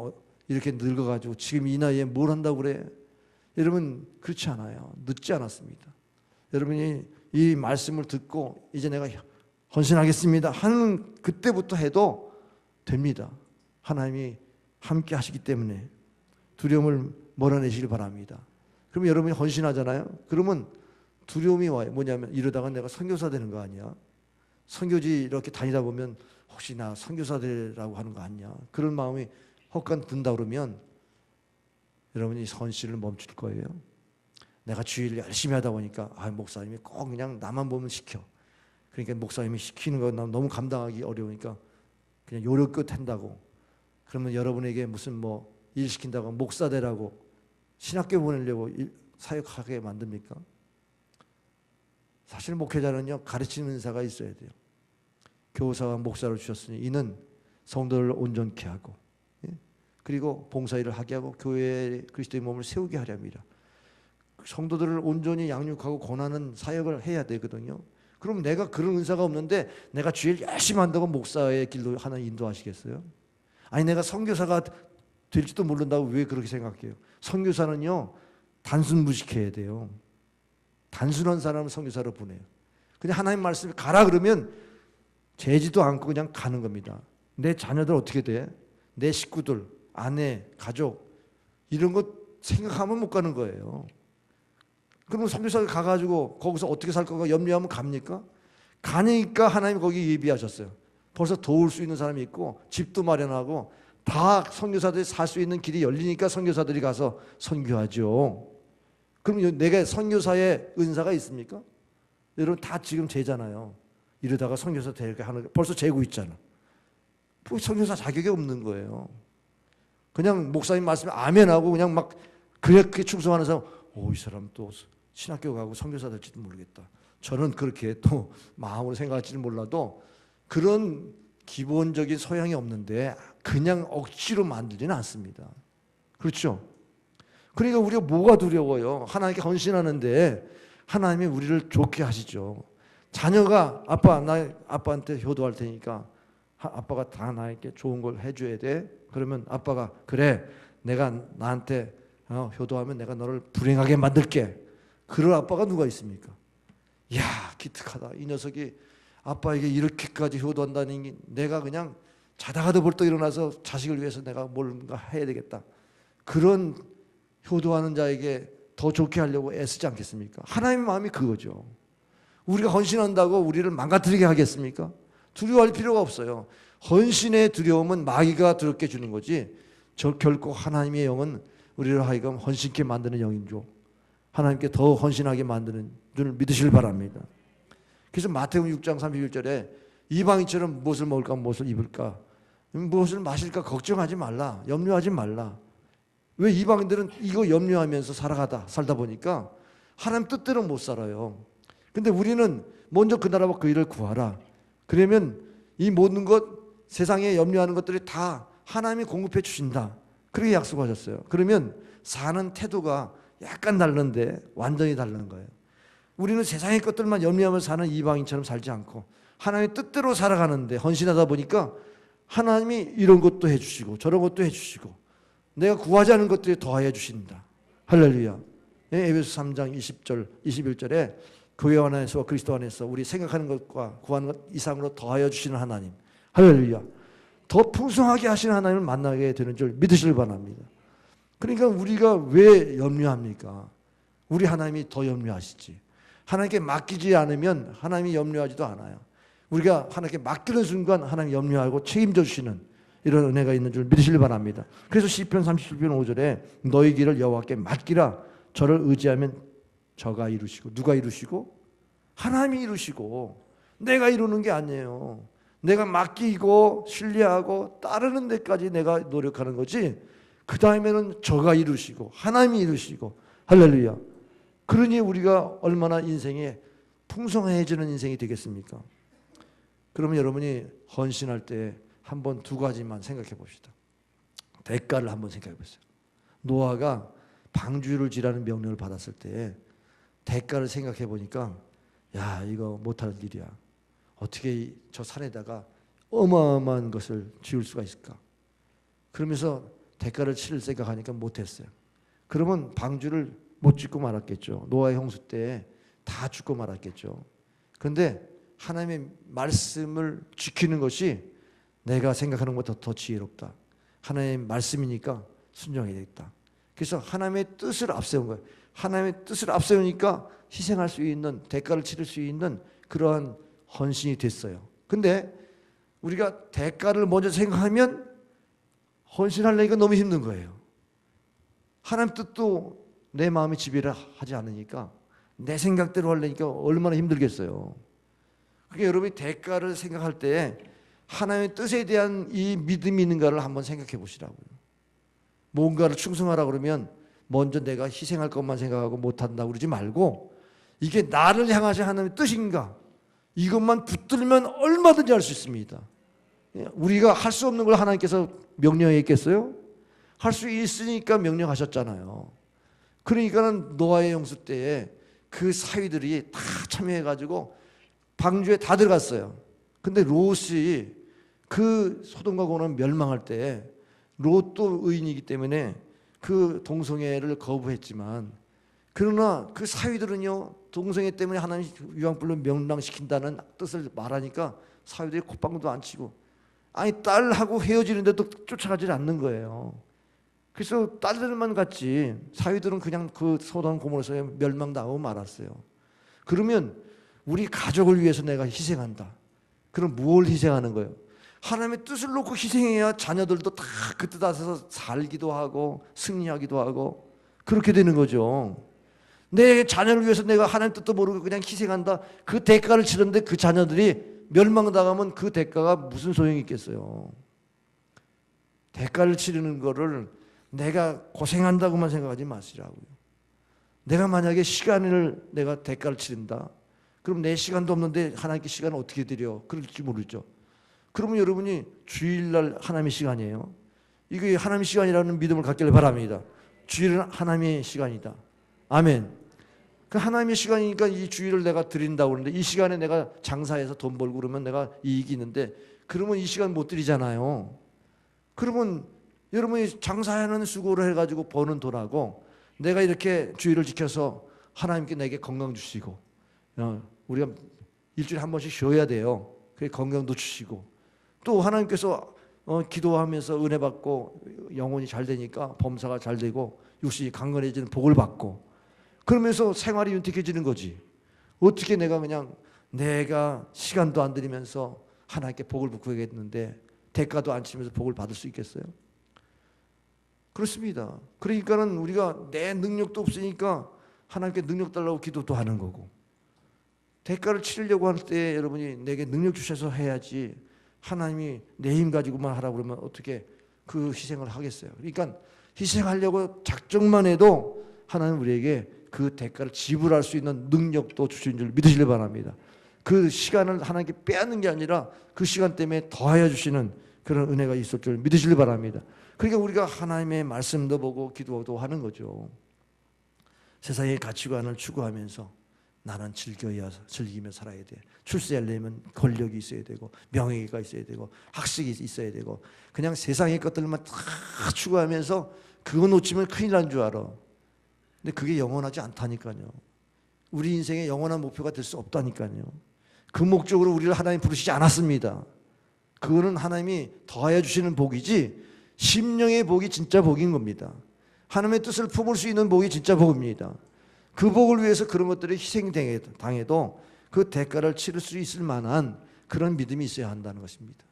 Speaker 1: 이렇게 늙어가지고 지금 이 나이에 뭘 한다고 그래. 여러분 그렇지 않아요. 늦지 않았습니다. 여러분이 이 말씀을 듣고 이제 내가 헌신하겠습니다 하는 그때부터 해도 됩니다. 하나님이 함께 하시기 때문에 두려움을 몰아내시길 바랍니다. 그러면 여러분이 헌신하잖아요. 그러면 두려움이 와요. 뭐냐면 이러다가 내가 선교사 되는 거 아니야? 선교지 이렇게 다니다 보면 혹시 나 선교사 되라고 하는 거 아니야? 그런 마음이 헛간 든다 그러면 여러분이 헌신을 멈출 거예요. 내가 주일 열심히 하다 보니까 목사님이 꼭 그냥 나만 보면 시켜. 그러니까 목사님이 시키는 거 너무 감당하기 어려우니까 그냥 요령 끝 한다고. 그러면 여러분에게 무슨 뭐 일 시킨다고 목사 되라고 신학교 보내려고 사역하게 만듭니까? 사실 목회자는요 가르치는 은사가 있어야 돼요. 교사와 목사를 주셨으니 이는 성도를 온전케 하고 그리고 봉사일을 하게 하고 교회의 그리스도의 몸을 세우게 하려 합니다. 성도들을 온전히 양육하고 권하는 사역을 해야 되거든요. 그럼 내가 그런 은사가 없는데 내가 주일 열심히 한다고 목사의 길로 하나님 인도하시겠어요? 아니 내가 선교사가 될지도 모른다고 왜 그렇게 생각해요? 선교사는요 단순 무식해야 돼요. 단순한 사람을 선교사로 보내요. 그냥 하나님 말씀이 가라 그러면 재지도 않고 그냥 가는 겁니다. 내 자녀들 어떻게 돼? 내 식구들, 아내, 가족 이런 거 생각하면 못 가는 거예요. 그러면 선교사가 가가지고 거기서 어떻게 살 거가 염려하면 갑니까? 가니까 하나님이 거기 예비하셨어요. 벌써 도울 수 있는 사람이 있고 집도 마련하고 다 선교사들이 살 수 있는 길이 열리니까 선교사들이 가서 선교하죠. 그럼 내가 선교사의 은사가 있습니까? 여러분 다 지금 제잖아요. 이러다가 선교사 되게 하는 벌써 재고 있잖아. 선교사 자격이 없는 거예요. 그냥 목사님 말씀에 아멘하고 그냥 막 그렇게 충성하는 사람, 이 사람 또 신학교 가고 선교사 될지도 모르겠다. 저는 그렇게 또 마음으로 생각할지는 몰라도 그런 기본적인 소양이 없는데 그냥 억지로 만들지는 않습니다. 그렇죠? 그러니까 우리가 뭐가 두려워요? 하나님께 헌신하는데 하나님이 우리를 좋게 하시죠. 자녀가 나 아빠한테 효도할 테니까 아빠가 다 나에게 좋은 걸 해줘야 돼. 그러면 아빠가 그래 내가 나한테 효도하면 내가 너를 불행하게 만들게. 그럴 아빠가 누가 있습니까? 이야 기특하다. 이 녀석이 아빠에게 이렇게까지 효도한다는 게 내가 그냥 자다가도 벌떡 일어나서 자식을 위해서 내가 뭔가 해야 되겠다. 그런 효도하는 자에게 더 좋게 하려고 애쓰지 않겠습니까? 하나님의 마음이 그거죠. 우리가 헌신한다고 우리를 망가뜨리게 하겠습니까? 두려워할 필요가 없어요. 헌신의 두려움은 마귀가 두렵게 주는 거지 결코 하나님의 영은 우리를 하여금 헌신케 만드는 영이죠. 하나님께 더 헌신하게 만드는 줄 믿으시길 바랍니다. 그래서 마태복음 6장 31절에 이방인처럼 무엇을 먹을까 무엇을 입을까 무엇을 마실까 걱정하지 말라. 염려하지 말라. 왜 이방인들은 이거 염려하면서 살다 보니까 하나님 뜻대로 못 살아요. 근데 우리는 먼저 그 나라와 그 일을 구하라. 그러면 이 모든 것 세상에 염려하는 것들이 다 하나님이 공급해 주신다. 그렇게 약속하셨어요. 그러면 사는 태도가 약간 다른데 완전히 다른 거예요. 우리는 세상의 것들만 염려하면서 사는 이방인처럼 살지 않고 하나님의 뜻대로 살아가는데 헌신하다 보니까 하나님이 이런 것도 해주시고 저런 것도 해주시고 내가 구하지 않은 것들이 더하여 주신다. 할렐루야. 에베소 3장 20절 21절에 교회 안에서 그리스도 안에서 우리 생각하는 것과 구하는 것 이상으로 더하여 주시는 하나님. 할렐루야. 더 풍성하게 하시는 하나님을 만나게 되는 줄 믿으시길 바랍니다. 그러니까 우리가 왜 염려합니까? 우리 하나님이 더 염려하시지. 하나님께 맡기지 않으면 하나님이 염려하지도 않아요. 우리가 하나님께 맡기는 순간 하나님이 염려하고 책임져 주시는 이런 은혜가 있는 줄 믿으시길 바랍니다. 그래서 시편 37편 5절에 너희 길을 여호와께 맡기라. 저를 의지하면 저가 이루시고 누가 이루시고? 하나님이 이루시고 내가 이루는 게 아니에요. 내가 맡기고 신뢰하고 따르는 데까지 내가 노력하는 거지 그 다음에는 저가 이루시고 하나님이 이루시고 할렐루야. 그러니 우리가 얼마나 인생에 풍성해지는 인생이 되겠습니까? 그러면 여러분이 헌신할 때 한번 두 가지만 생각해 봅시다. 대가를 한번 생각해 보세요. 노아가 방주를 지라는 명령을 받았을 때 대가를 생각해 보니까 야 이거 못할 일이야. 어떻게 저 산에다가 어마어마한 것을 지을 수가 있을까? 그러면서 대가를 치를 생각하니까 못했어요. 그러면 방주를 못 짓고 말았겠죠. 노아의 홍수 때 다 죽고 말았겠죠. 그런데 하나님의 말씀을 지키는 것이 내가 생각하는 것보다 더 지혜롭다. 하나님의 말씀이니까 순종해야겠다. 그래서 하나님의 뜻을 앞세운 거예요. 하나님의 뜻을 앞세우니까 희생할 수 있는, 대가를 치를 수 있는 그러한 헌신이 됐어요. 근데 우리가 대가를 먼저 생각하면 헌신하려니까 너무 힘든 거예요. 하나님 뜻도 내 마음이 지배를 하지 않으니까 내 생각대로 하려니까 얼마나 힘들겠어요. 그러니까 여러분이 대가를 생각할 때 하나님의 뜻에 대한 이 믿음이 있는가를 한번 생각해 보시라고요. 뭔가를 충성하라 그러면 먼저 내가 희생할 것만 생각하고 못한다고 그러지 말고 이게 나를 향하신 하나님의 뜻인가, 이것만 붙들면 얼마든지 할 수 있습니다. 우리가 할 수 없는 걸 하나님께서 명령했겠어요? 할 수 있으니까 명령하셨잖아요. 그러니까는 노아의 홍수 때에 그 사위들이 다 참여해가지고 방주에 다 들어갔어요. 근데 롯이 그 소돔과 고모라 멸망할 때 롯도 의인이기 때문에 그 동성애를 거부했지만, 그러나 그 사위들은요, 동성애 때문에 하나님 유황불로 멸망시킨다는 뜻을 말하니까 사위들이 콧방울도 안 치고, 아니 딸하고 헤어지는데도 쫓아가지 않는 거예요. 그래서 딸들만 갔지 사위들은 그냥 그 소돔 고모라에서 멸망당하고 말았어요. 그러면 우리 가족을 위해서 내가 희생한다. 그럼 뭘 희생하는 거예요? 하나님의 뜻을 놓고 희생해야 자녀들도 다 그 뜻 앞에서 살기도 하고 승리하기도 하고 그렇게 되는 거죠. 내 자녀를 위해서 내가 하나님 뜻도 모르고 그냥 희생한다. 그 대가를 치르는데 그 자녀들이 멸망당하면 그 대가가 무슨 소용이 있겠어요. 대가를 치르는 거를 내가 고생한다고만 생각하지 마시라고요. 내가 만약에 시간을 내가 대가를 치른다. 그럼 내 시간도 없는데 하나님께 시간을 어떻게 드려? 그럴지 모르죠. 그러면 여러분이 주일날 하나님의 시간이에요. 이게 하나님의 시간이라는 믿음을 갖기를 바랍니다. 주일은 하나님의 시간이다. 아멘. 그 하나님의 시간이니까 이 주일을 내가 드린다고 그러는데 이 시간에 내가 장사해서 돈 벌고 그러면 내가 이익이 있는데 그러면 이 시간 못 드리잖아요. 그러면 여러분이 장사하는 수고를 해가지고 버는 돈하고 내가 이렇게 주일을 지켜서 하나님께 내게 건강 주시고 우리가 일주일에 한 번씩 쉬어야 돼요. 그 건강도 주시고 또 하나님께서 기도하면서 은혜 받고 영혼이 잘 되니까 범사가 잘 되고 육신이 강건해지는 복을 받고 그러면서 생활이 윤택해지는 거지. 어떻게 내가 그냥 내가 시간도 안 들이면서 하나님께 복을 구하겠는데 대가도 안 치면서 복을 받을 수 있겠어요? 그렇습니다. 그러니까는 우리가 내 능력도 없으니까 하나님께 능력 달라고 기도도 하는 거고 대가를 치르려고 할 때 여러분이 내게 능력 주셔서 해야지 하나님이 내 힘 가지고만 하라고 그러면 어떻게 그 희생을 하겠어요. 그러니까 희생하려고 작정만 해도 하나님 우리에게 그 대가를 지불할 수 있는 능력도 주신 줄 믿으시길 바랍니다. 그 시간을 하나님께 빼앗는 게 아니라 그 시간 때문에 더하여 주시는 그런 은혜가 있을 줄 믿으시길 바랍니다. 그러니까 우리가 하나님의 말씀도 보고 기도도 하는 거죠. 세상의 가치관을 추구하면서 나는 즐기며 살아야 돼. 출세하려면 권력이 있어야 되고 명예가 있어야 되고 학식이 있어야 되고 그냥 세상의 것들만 다 추구하면서 그거 놓치면 큰일 난 줄 알아. 근데 그게 영원하지 않다니까요. 우리 인생의 영원한 목표가 될 수 없다니까요. 그 목적으로 우리를 하나님 부르시지 않았습니다. 그거는 하나님이 더하여 주시는 복이지 심령의 복이 진짜 복인 겁니다. 하나님의 뜻을 품을 수 있는 복이 진짜 복입니다. 그 복을 위해서 그런 것들이 희생당해도 그 대가를 치를 수 있을 만한 그런 믿음이 있어야 한다는 것입니다.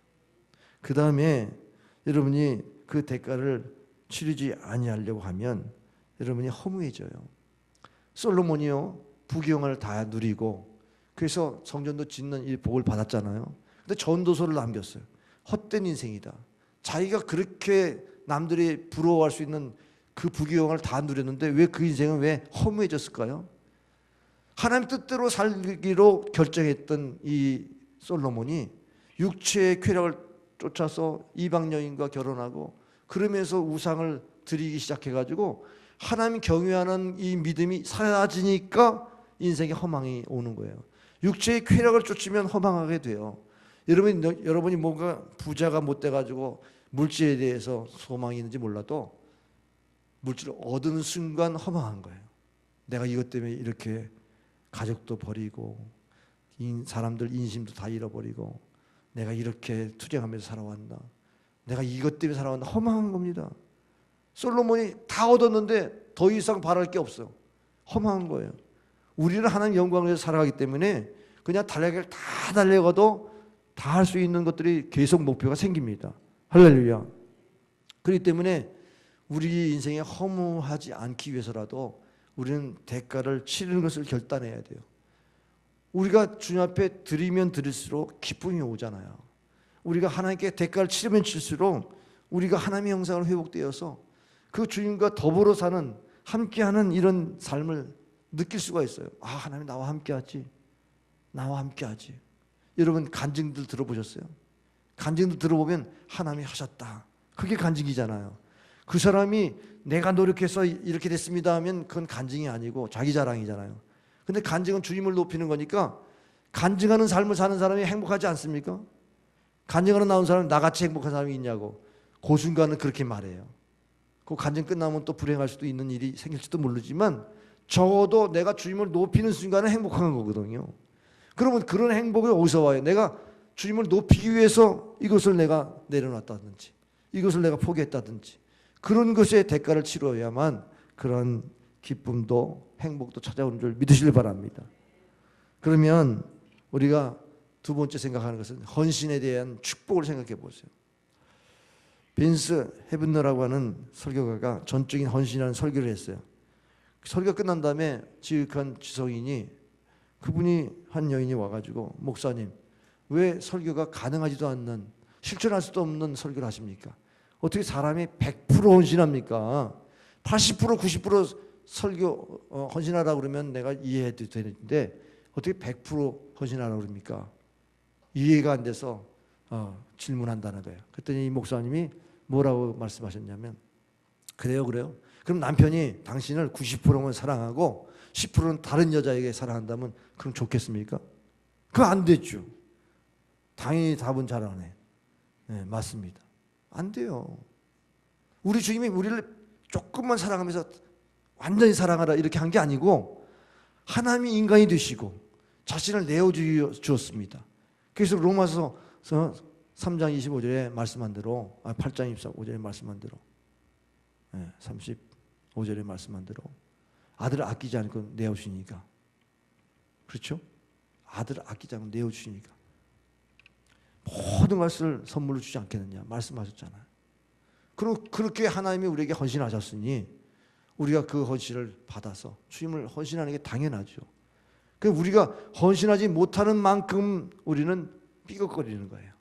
Speaker 1: 그 다음에 여러분이 그 대가를 치르지 아니하려고 하면 여러분이 허무해져요. 솔로몬이요 부귀영화를 다 누리고 그래서 성전도 짓는 이 복을 받았잖아요. 근데 전도서를 남겼어요. 헛된 인생이다. 자기가 그렇게 남들이 부러워할 수 있는 그 부귀영화를 다 누렸는데 왜 그 인생은 왜 허무해졌을까요? 하나님 뜻대로 살기로 결정했던 이 솔로몬이 육체의 쾌락을 쫓아서 이방 여인과 결혼하고 그러면서 우상을 드리기 시작해가지고 하나님 경외하는 이 믿음이 사라지니까 인생에 허망이 오는 거예요. 육체의 쾌락을 쫓으면 허망하게 돼요. 여러분이 뭔가 부자가 못 돼가지고 물질에 대해서 소망이 있는지 몰라도 물질을 얻는 순간 허망한 거예요. 내가 이것 때문에 이렇게 가족도 버리고 사람들 인심도 다 잃어버리고 내가 이렇게 투쟁하면서 살아왔나, 내가 이것 때문에 살아왔나, 허망한 겁니다. 솔로몬이 다 얻었는데 더 이상 바랄 게 없어. 허망한 거예요. 우리는 하나님 영광을 위해서 살아가기 때문에 그냥 달려가기를 다 달려가도 다 할 수 있는 것들이 계속 목표가 생깁니다. 할렐루야. 그렇기 때문에 우리 인생에 허무하지 않기 위해서라도 우리는 대가를 치르는 것을 결단해야 돼요. 우리가 주님 앞에 드리면 드릴수록 기쁨이 오잖아요. 우리가 하나님께 대가를 치르면 칠수록 우리가 하나님의 형상으로 회복되어서 그 주님과 더불어 사는, 함께하는 이런 삶을 느낄 수가 있어요. 아, 하나님 나와 함께하지, 나와 함께하지. 여러분 간증들 들어보셨어요? 간증들 들어보면 하나님이 하셨다, 그게 간증이잖아요. 그 사람이 내가 노력해서 이렇게 됐습니다 하면 그건 간증이 아니고 자기 자랑이잖아요. 근데 간증은 주님을 높이는 거니까, 간증하는 삶을 사는 사람이 행복하지 않습니까? 간증하는 나온 사람은 나같이 행복한 사람이 있냐고. 그 순간은 그렇게 말해요. 그 간증 끝나면 또 불행할 수도 있는 일이 생길지도 모르지만 적어도 내가 주님을 높이는 순간은 행복한 거거든요. 그러면 그런 행복이 어디서 와요? 내가 주님을 높이기 위해서 이것을 내가 내려놨다든지 이것을 내가 포기했다든지 그런 것에 대가를 치러야만 그런 기쁨도 행복도 찾아오는 줄 믿으시길 바랍니다. 그러면 우리가 두 번째 생각하는 것은 헌신에 대한 축복을 생각해 보세요. 빈스 헤븐너라고 하는 설교가가 전적인 헌신이라는 설교를 했어요. 설교가 끝난 다음에 지극한 지성인이, 그분이 한 여인이 와가지고, 목사님 왜 설교가 가능하지도 않는, 실천할 수도 없는 설교를 하십니까? 어떻게 사람이 100% 헌신합니까? 80% 90% 설교 헌신하라고 그러면 내가 이해해도 되는데 어떻게 100% 헌신하라고 그럽니까? 이해가 안 돼서 질문한다는 거예요. 그랬더니 이 목사님이 뭐라고 말씀하셨냐면, 그래요. 그럼 남편이 당신을 90%만 사랑하고 10%는 다른 여자에게 사랑한다면 그럼 좋겠습니까? 그거 안 됐죠. 당연히 답은 잘하네. 네, 맞습니다. 안 돼요. 우리 주님이 우리를 조금만 사랑하면서 완전히 사랑하라 이렇게 한 게 아니고, 하나님이 인간이 되시고 자신을 내어주었습니다. 그래서 로마서 3장 25절에 말씀한 대로, 8장 25절에 말씀한 대로, 35절에 말씀한 대로 아들을 아끼지 않고 내어주시니까, 그렇죠? 아들을 아끼지 않고 내어주시니까 모든 것을 선물로 주지 않겠느냐 말씀하셨잖아요. 그럼 그렇게 하나님이 우리에게 헌신하셨으니 우리가 그 헌신을 받아서 주님을 헌신하는 게 당연하죠. 우리가 헌신하지 못하는 만큼 우리는 삐걱거리는 거예요.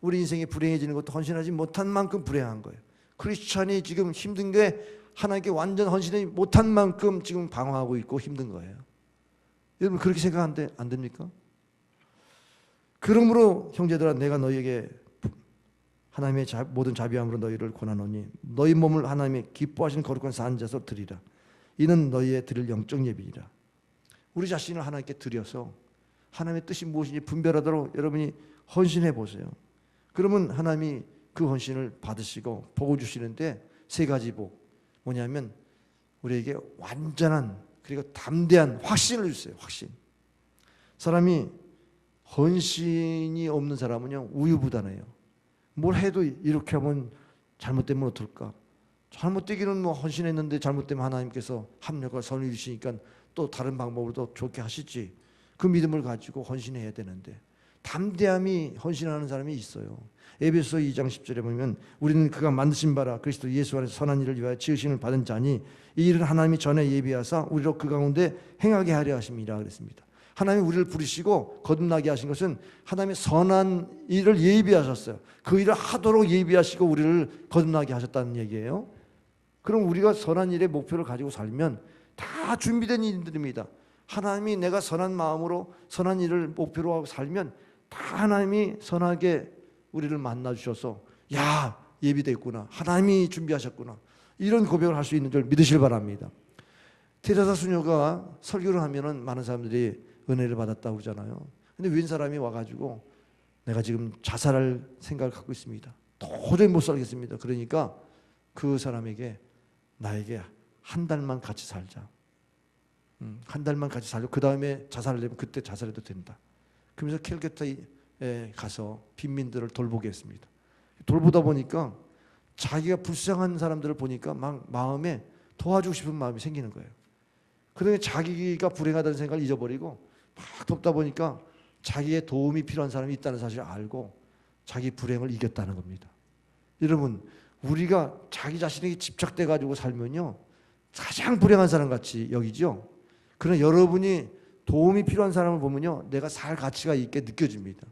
Speaker 1: 우리 인생이 불행해지는 것도 헌신하지 못한 만큼 불행한 거예요. 크리스찬이 지금 힘든 게 하나님께 완전 헌신하지 못한 만큼 지금 방황하고 있고 힘든 거예요. 여러분 그렇게 생각 안 됩니까? 그러므로 형제들아, 내가 너희에게 하나님의 모든 자비함으로 너희를 권하노니 너희 몸을 하나님의 기뻐하시는 거룩한 산제사로 드리라. 이는 너희의 드릴 영적 예비이라. 우리 자신을 하나님께 드려서 하나님의 뜻이 무엇인지 분별하도록 여러분이 헌신해 보세요. 그러면 하나님이 그 헌신을 받으시고 복을 주시는데, 세 가지 복 뭐냐면 우리에게 완전한 그리고 담대한 확신을 주세요. 확신. 사람이 헌신이 없는 사람은요 우유부단해요. 뭘 해도 이렇게 하면 잘못되면 어떨까? 잘못되기는 뭐 헌신했는데 잘못되면 하나님께서 합력과 선을 주시니까 또 다른 방법으로 좋게 하시지. 그 믿음을 가지고 헌신해야 되는데, 담대함이 헌신하는 사람이 있어요. 에베소 2장 10절에 보면 우리는 그가 만드신 바라 그리스도 예수 안에서 선한 일을 위하여 지으심을 받은 자니 이 일은 하나님이 전에 예비하사 우리로 그 가운데 행하게 하려 하심이라 그랬습니다. 하나님이 우리를 부르시고 거듭나게 하신 것은 하나님의 선한 일을 예비하셨어요. 그 일을 하도록 예비하시고 우리를 거듭나게 하셨다는 얘기예요. 그럼 우리가 선한 일의 목표를 가지고 살면 다 준비된 일들입니다. 하나님이 내가 선한 마음으로 선한 일을 목표로 하고 살면 다 하나님이 선하게 우리를 만나 주셔서, 야, 예비됐구나, 하나님이 준비하셨구나, 이런 고백을 할 수 있는 줄 믿으실 바랍니다. 테레사 수녀가 설교를 하면은 많은 사람들이 은혜를 받았다고 그러잖아요. 근데 웬 사람이 와가지고 내가 지금 자살할 생각을 갖고 있습니다, 도저히 못 살겠습니다. 그러니까 그 사람에게 나에게 한 달만 같이 살자, 한 달만 같이 살고 그 다음에 자살을 하면 그때 자살해도 된다. 그러면서 캘커타에 가서 빈민들을 돌보게 했습니다. 돌보다 보니까 자기가 불쌍한 사람들을 보니까 막 마음에 도와주고 싶은 마음이 생기는 거예요. 그러니 자기가 불행하다는 생각을 잊어버리고 막 돕다 보니까 자기의 도움이 필요한 사람이 있다는 사실을 알고 자기 불행을 이겼다는 겁니다. 여러분, 우리가 자기 자신에게 집착돼 가지고 살면요 가장 불행한 사람 같이 여기죠. 그러나 여러분이 도움이 필요한 사람을 보면요 내가 살 가치가 있게 느껴집니다.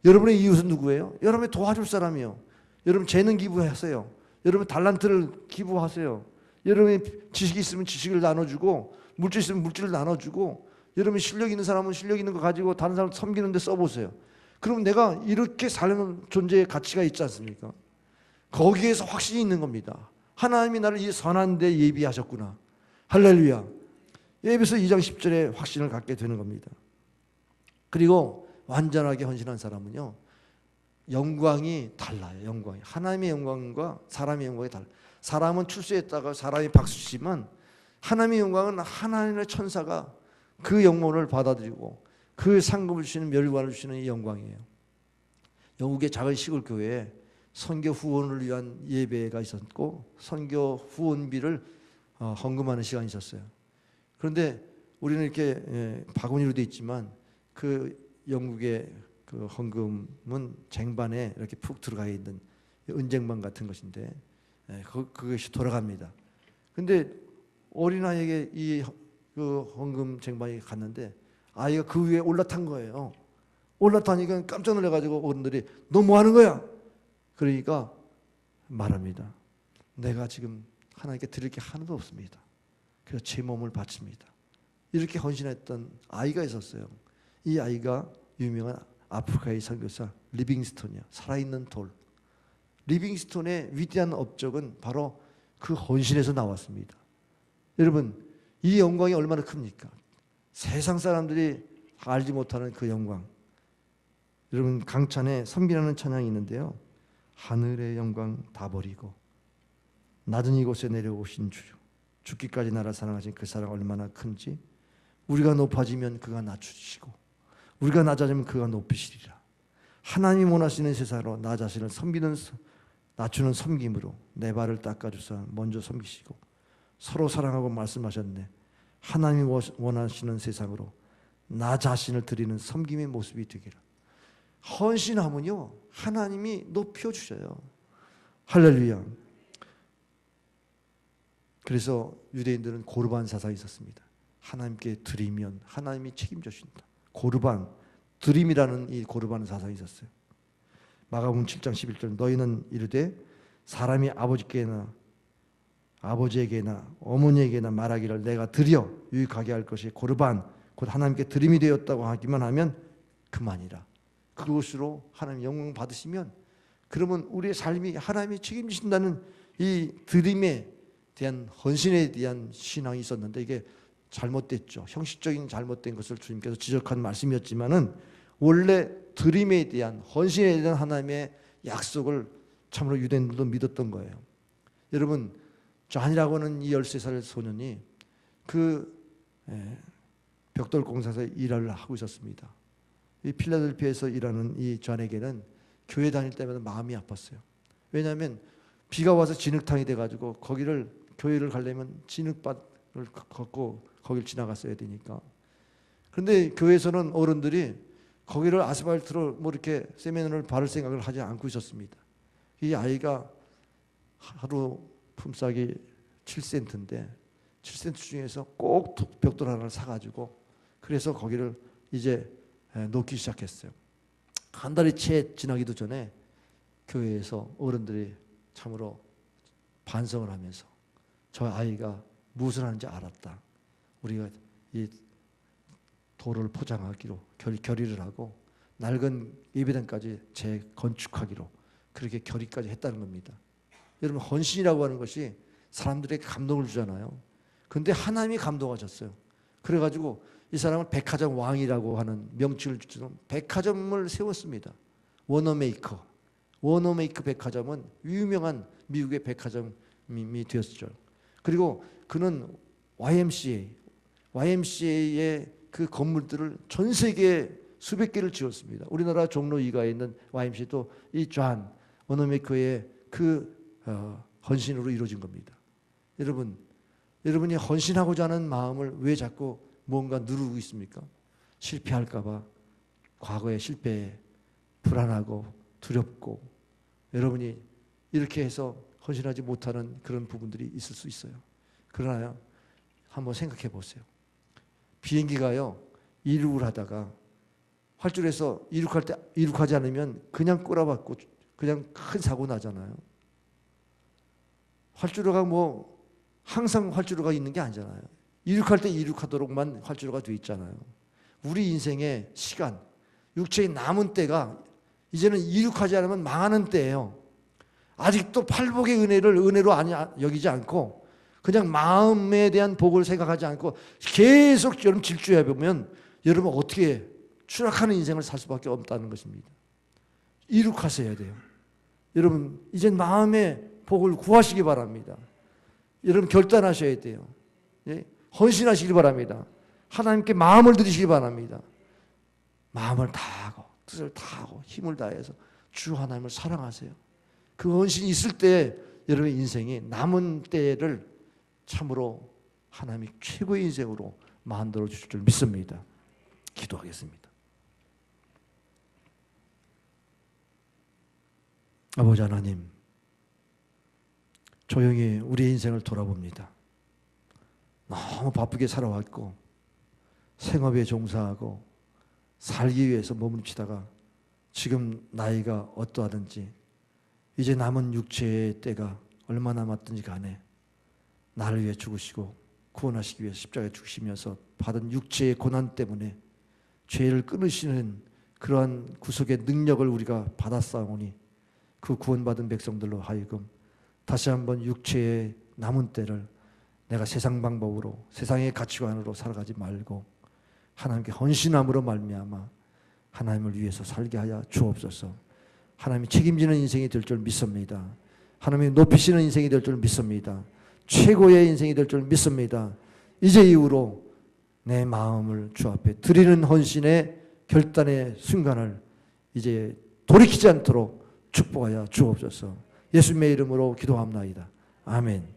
Speaker 1: 여러분의 이웃은 누구예요? 여러분이 도와줄 사람이요. 여러분 재능 기부하세요. 여러분 달란트를 기부하세요. 여러분이 지식이 있으면 지식을 나눠주고 물질 있으면 물질을 나눠주고 여러분 실력 있는 사람은 실력 있는 거 가지고 다른 사람 섬기는 데 써보세요. 그럼 내가 이렇게 사는 존재의 가치가 있지 않습니까? 거기에서 확신이 있는 겁니다. 하나님이 나를 이 선한 데 예비하셨구나. 할렐루야. 에베소 2장 10절에 확신을 갖게 되는 겁니다. 그리고 완전하게 헌신한 사람은요 영광이 달라요. 영광이 하나님의 영광과 사람의 영광이 달라요. 사람은 출세했다가 사람이 박수치지만 하나님의 영광은 하나님의 천사가 그 영광을 받아들이고 그 상급을 주시는 멸관을 주시는 이 영광이에요. 영국의 작은 시골 교회에 선교 후원을 위한 예배가 있었고 선교 후원비를 헌금하는 시간이 있었어요. 그런데 우리는 이렇게 바구니로 되어 있지만 그 영국의 그 헌금은 쟁반에 이렇게 푹 들어가 있는 은쟁반 같은 것인데 그것이 돌아갑니다. 근데 어린아이에게 그 헌금 쟁반이 갔는데 아이가 그 위에 올라탄 거예요. 올라타니까 깜짝 놀라가지고 어른들이 너 뭐 하는 거야? 그러니까 말합니다. 내가 지금 하나님께 드릴 게 하나도 없습니다. 그래서 제 몸을 바칩니다. 이렇게 헌신했던 아이가 있었어요. 이 아이가 유명한 아프리카의 선교사 리빙스톤이야. 살아있는 돌. 리빙스톤의 위대한 업적은 바로 그 헌신에서 나왔습니다. 여러분, 이 영광이 얼마나 큽니까? 세상 사람들이 알지 못하는 그 영광. 여러분, 강찬에 섬기라는 찬양이 있는데요. 하늘의 영광 다 버리고 낮은 이곳에 내려오신 주요, 죽기까지 나를 사랑하신 그 사랑 얼마나 큰지. 우리가 높아지면 그가 낮추시고 우리가 낮아지면 그가 높이시리라. 하나님 원하시는 세상으로 나 자신을 섬기는 낮추는 섬김으로 내 발을 닦아주사 먼저 섬기시고 서로 사랑하고 말씀하셨네. 하나님이 원하시는 세상으로 나 자신을 드리는 섬김의 모습이 되기를. 헌신하면요 하나님이 높여주셔요. 할렐루야. 그래서 유대인들은 고르반 사상이 있었습니다. 하나님께 드리면 하나님이 책임져 주신다. 고르반, 드림이라는 이 고르반 사상이 있었어요. 마가복음 7장 11절 너희는 이르되 사람이 아버지에게나 어머니에게나 말하기를 내가 드려 유익하게 할 것이 고르반 곧 하나님께 드림이 되었다고 하기만 하면 그만이라. 그것으로 하나님 영광 받으시면 그러면 우리의 삶이 하나님이 책임지신다는 이 드림에 대한 헌신에 대한 신앙이 있었는데 이게 잘못됐죠. 형식적인 잘못된 것을 주님께서 지적한 말씀이었지만은 원래 드림에 대한 헌신에 대한 하나님의 약속을 참으로 유대인들도 믿었던 거예요. 여러분, 존이라고 하는 이 13살 소년이 그 벽돌 공사에서 일을 하고 있었습니다. 이 필라델피아에서 일하는 이 존에게는 교회 다닐 때마다 마음이 아팠어요. 왜냐하면 비가 와서 진흙탕이 돼가지고 교회를 가려면 진흙밭을 걷고 거길 지나갔어야 되니까. 그런데 교회에서는 어른들이 거기를 아스팔트로 뭐 이렇게 세면을 바를 생각을 하지 않고 있었습니다. 이 아이가 하루 품삯이 7센트인데 7센트 중에서 꼭 벽돌 하나를 사가지고 그래서 거기를 이제 놓기 시작했어요. 한 달이 채 지나기도 전에 교회에서 어른들이 참으로 반성을 하면서 저 아이가 무엇을 하는지 알았다. 우리가 이 돌을 포장하기로 결의를 하고 낡은 예배당까지 재건축하기로 그렇게 결의까지 했다는 겁니다. 여러분, 헌신이라고 하는 것이 사람들에게 감동을 주잖아요. 그런데 하나님이 감동하셨어요. 그래가지고 이 사람을 백화점 왕이라고 하는 명칭을 주처럼 백화점을 세웠습니다. 워너메이커 백화점은 유명한 미국의 백화점이 되었죠. 그리고 그는 YMCA의 그 건물들을 전 세계에 수백 개를 지었습니다. 우리나라 종로 2가에 있는 YMCA도 이 존 워너메이커의 그 헌신으로 이루어진 겁니다. 여러분이 헌신하고자 하는 마음을 왜 자꾸 뭔가 누르고 있습니까? 실패할까 봐, 과거의 실패에 불안하고 두렵고, 여러분이 이렇게 해서 헌신하지 못하는 그런 부분들이 있을 수 있어요. 그러나요, 한번 생각해 보세요. 비행기가요, 이륙을 하다가 활주로에서 이륙하지 않으면 그냥 꼬라박고 그냥 큰 사고 나잖아요. 활주로가 항상 활주로가 있는 게 아니잖아요. 이륙할 때 이륙하도록만 활주로가 돼 있잖아요. 우리 인생의 시간, 육체의 남은 때가 이제는 이륙하지 않으면 망하는 때예요. 아직도 팔복의 은혜를 은혜로 여기지 않고 그냥 마음에 대한 복을 생각하지 않고 계속 여러분 질주해 보면 여러분 어떻게 추락하는 인생을 살 수밖에 없다는 것입니다. 이룩하셔야 돼요. 여러분 이제 마음의 복을 구하시기 바랍니다. 여러분 결단하셔야 돼요. 예? 헌신하시기 바랍니다. 하나님께 마음을 드리시기 바랍니다. 마음을 다하고 뜻을 다하고 힘을 다해서 주 하나님을 사랑하세요. 그 헌신이 있을 때 여러분의 인생이 남은 때를 참으로 하나님이 최고의 인생으로 만들어 주실 줄 믿습니다. 기도하겠습니다. 아버지 하나님, 조용히 우리의 인생을 돌아봅니다. 너무 바쁘게 살아왔고 생업에 종사하고 살기 위해서 몸부림치다가 지금 나이가 어떠하든지 이제 남은 육체의 때가 얼마나 남았든지 간에 나를 위해 죽으시고 구원하시기 위해 십자가에 죽으시면서 받은 육체의 고난 때문에 죄를 끊으시는 그러한 구속의 능력을 우리가 받았사오니 그 구원받은 백성들로 하여금 다시 한번 육체의 남은 때를 내가 세상 방법으로 세상의 가치관으로 살아가지 말고 하나님께 헌신함으로 말미암아 하나님을 위해서 살게 하여 주옵소서. 하나님이 책임지는 인생이 될 줄 믿습니다. 하나님이 높이시는 인생이 될 줄 믿습니다. 최고의 인생이 될 줄 믿습니다. 이제 이후로 내 마음을 주 앞에 드리는 헌신의 결단의 순간을 이제 돌이키지 않도록 축복하여 주옵소서. 예수님의 이름으로 기도합나이다. 아멘.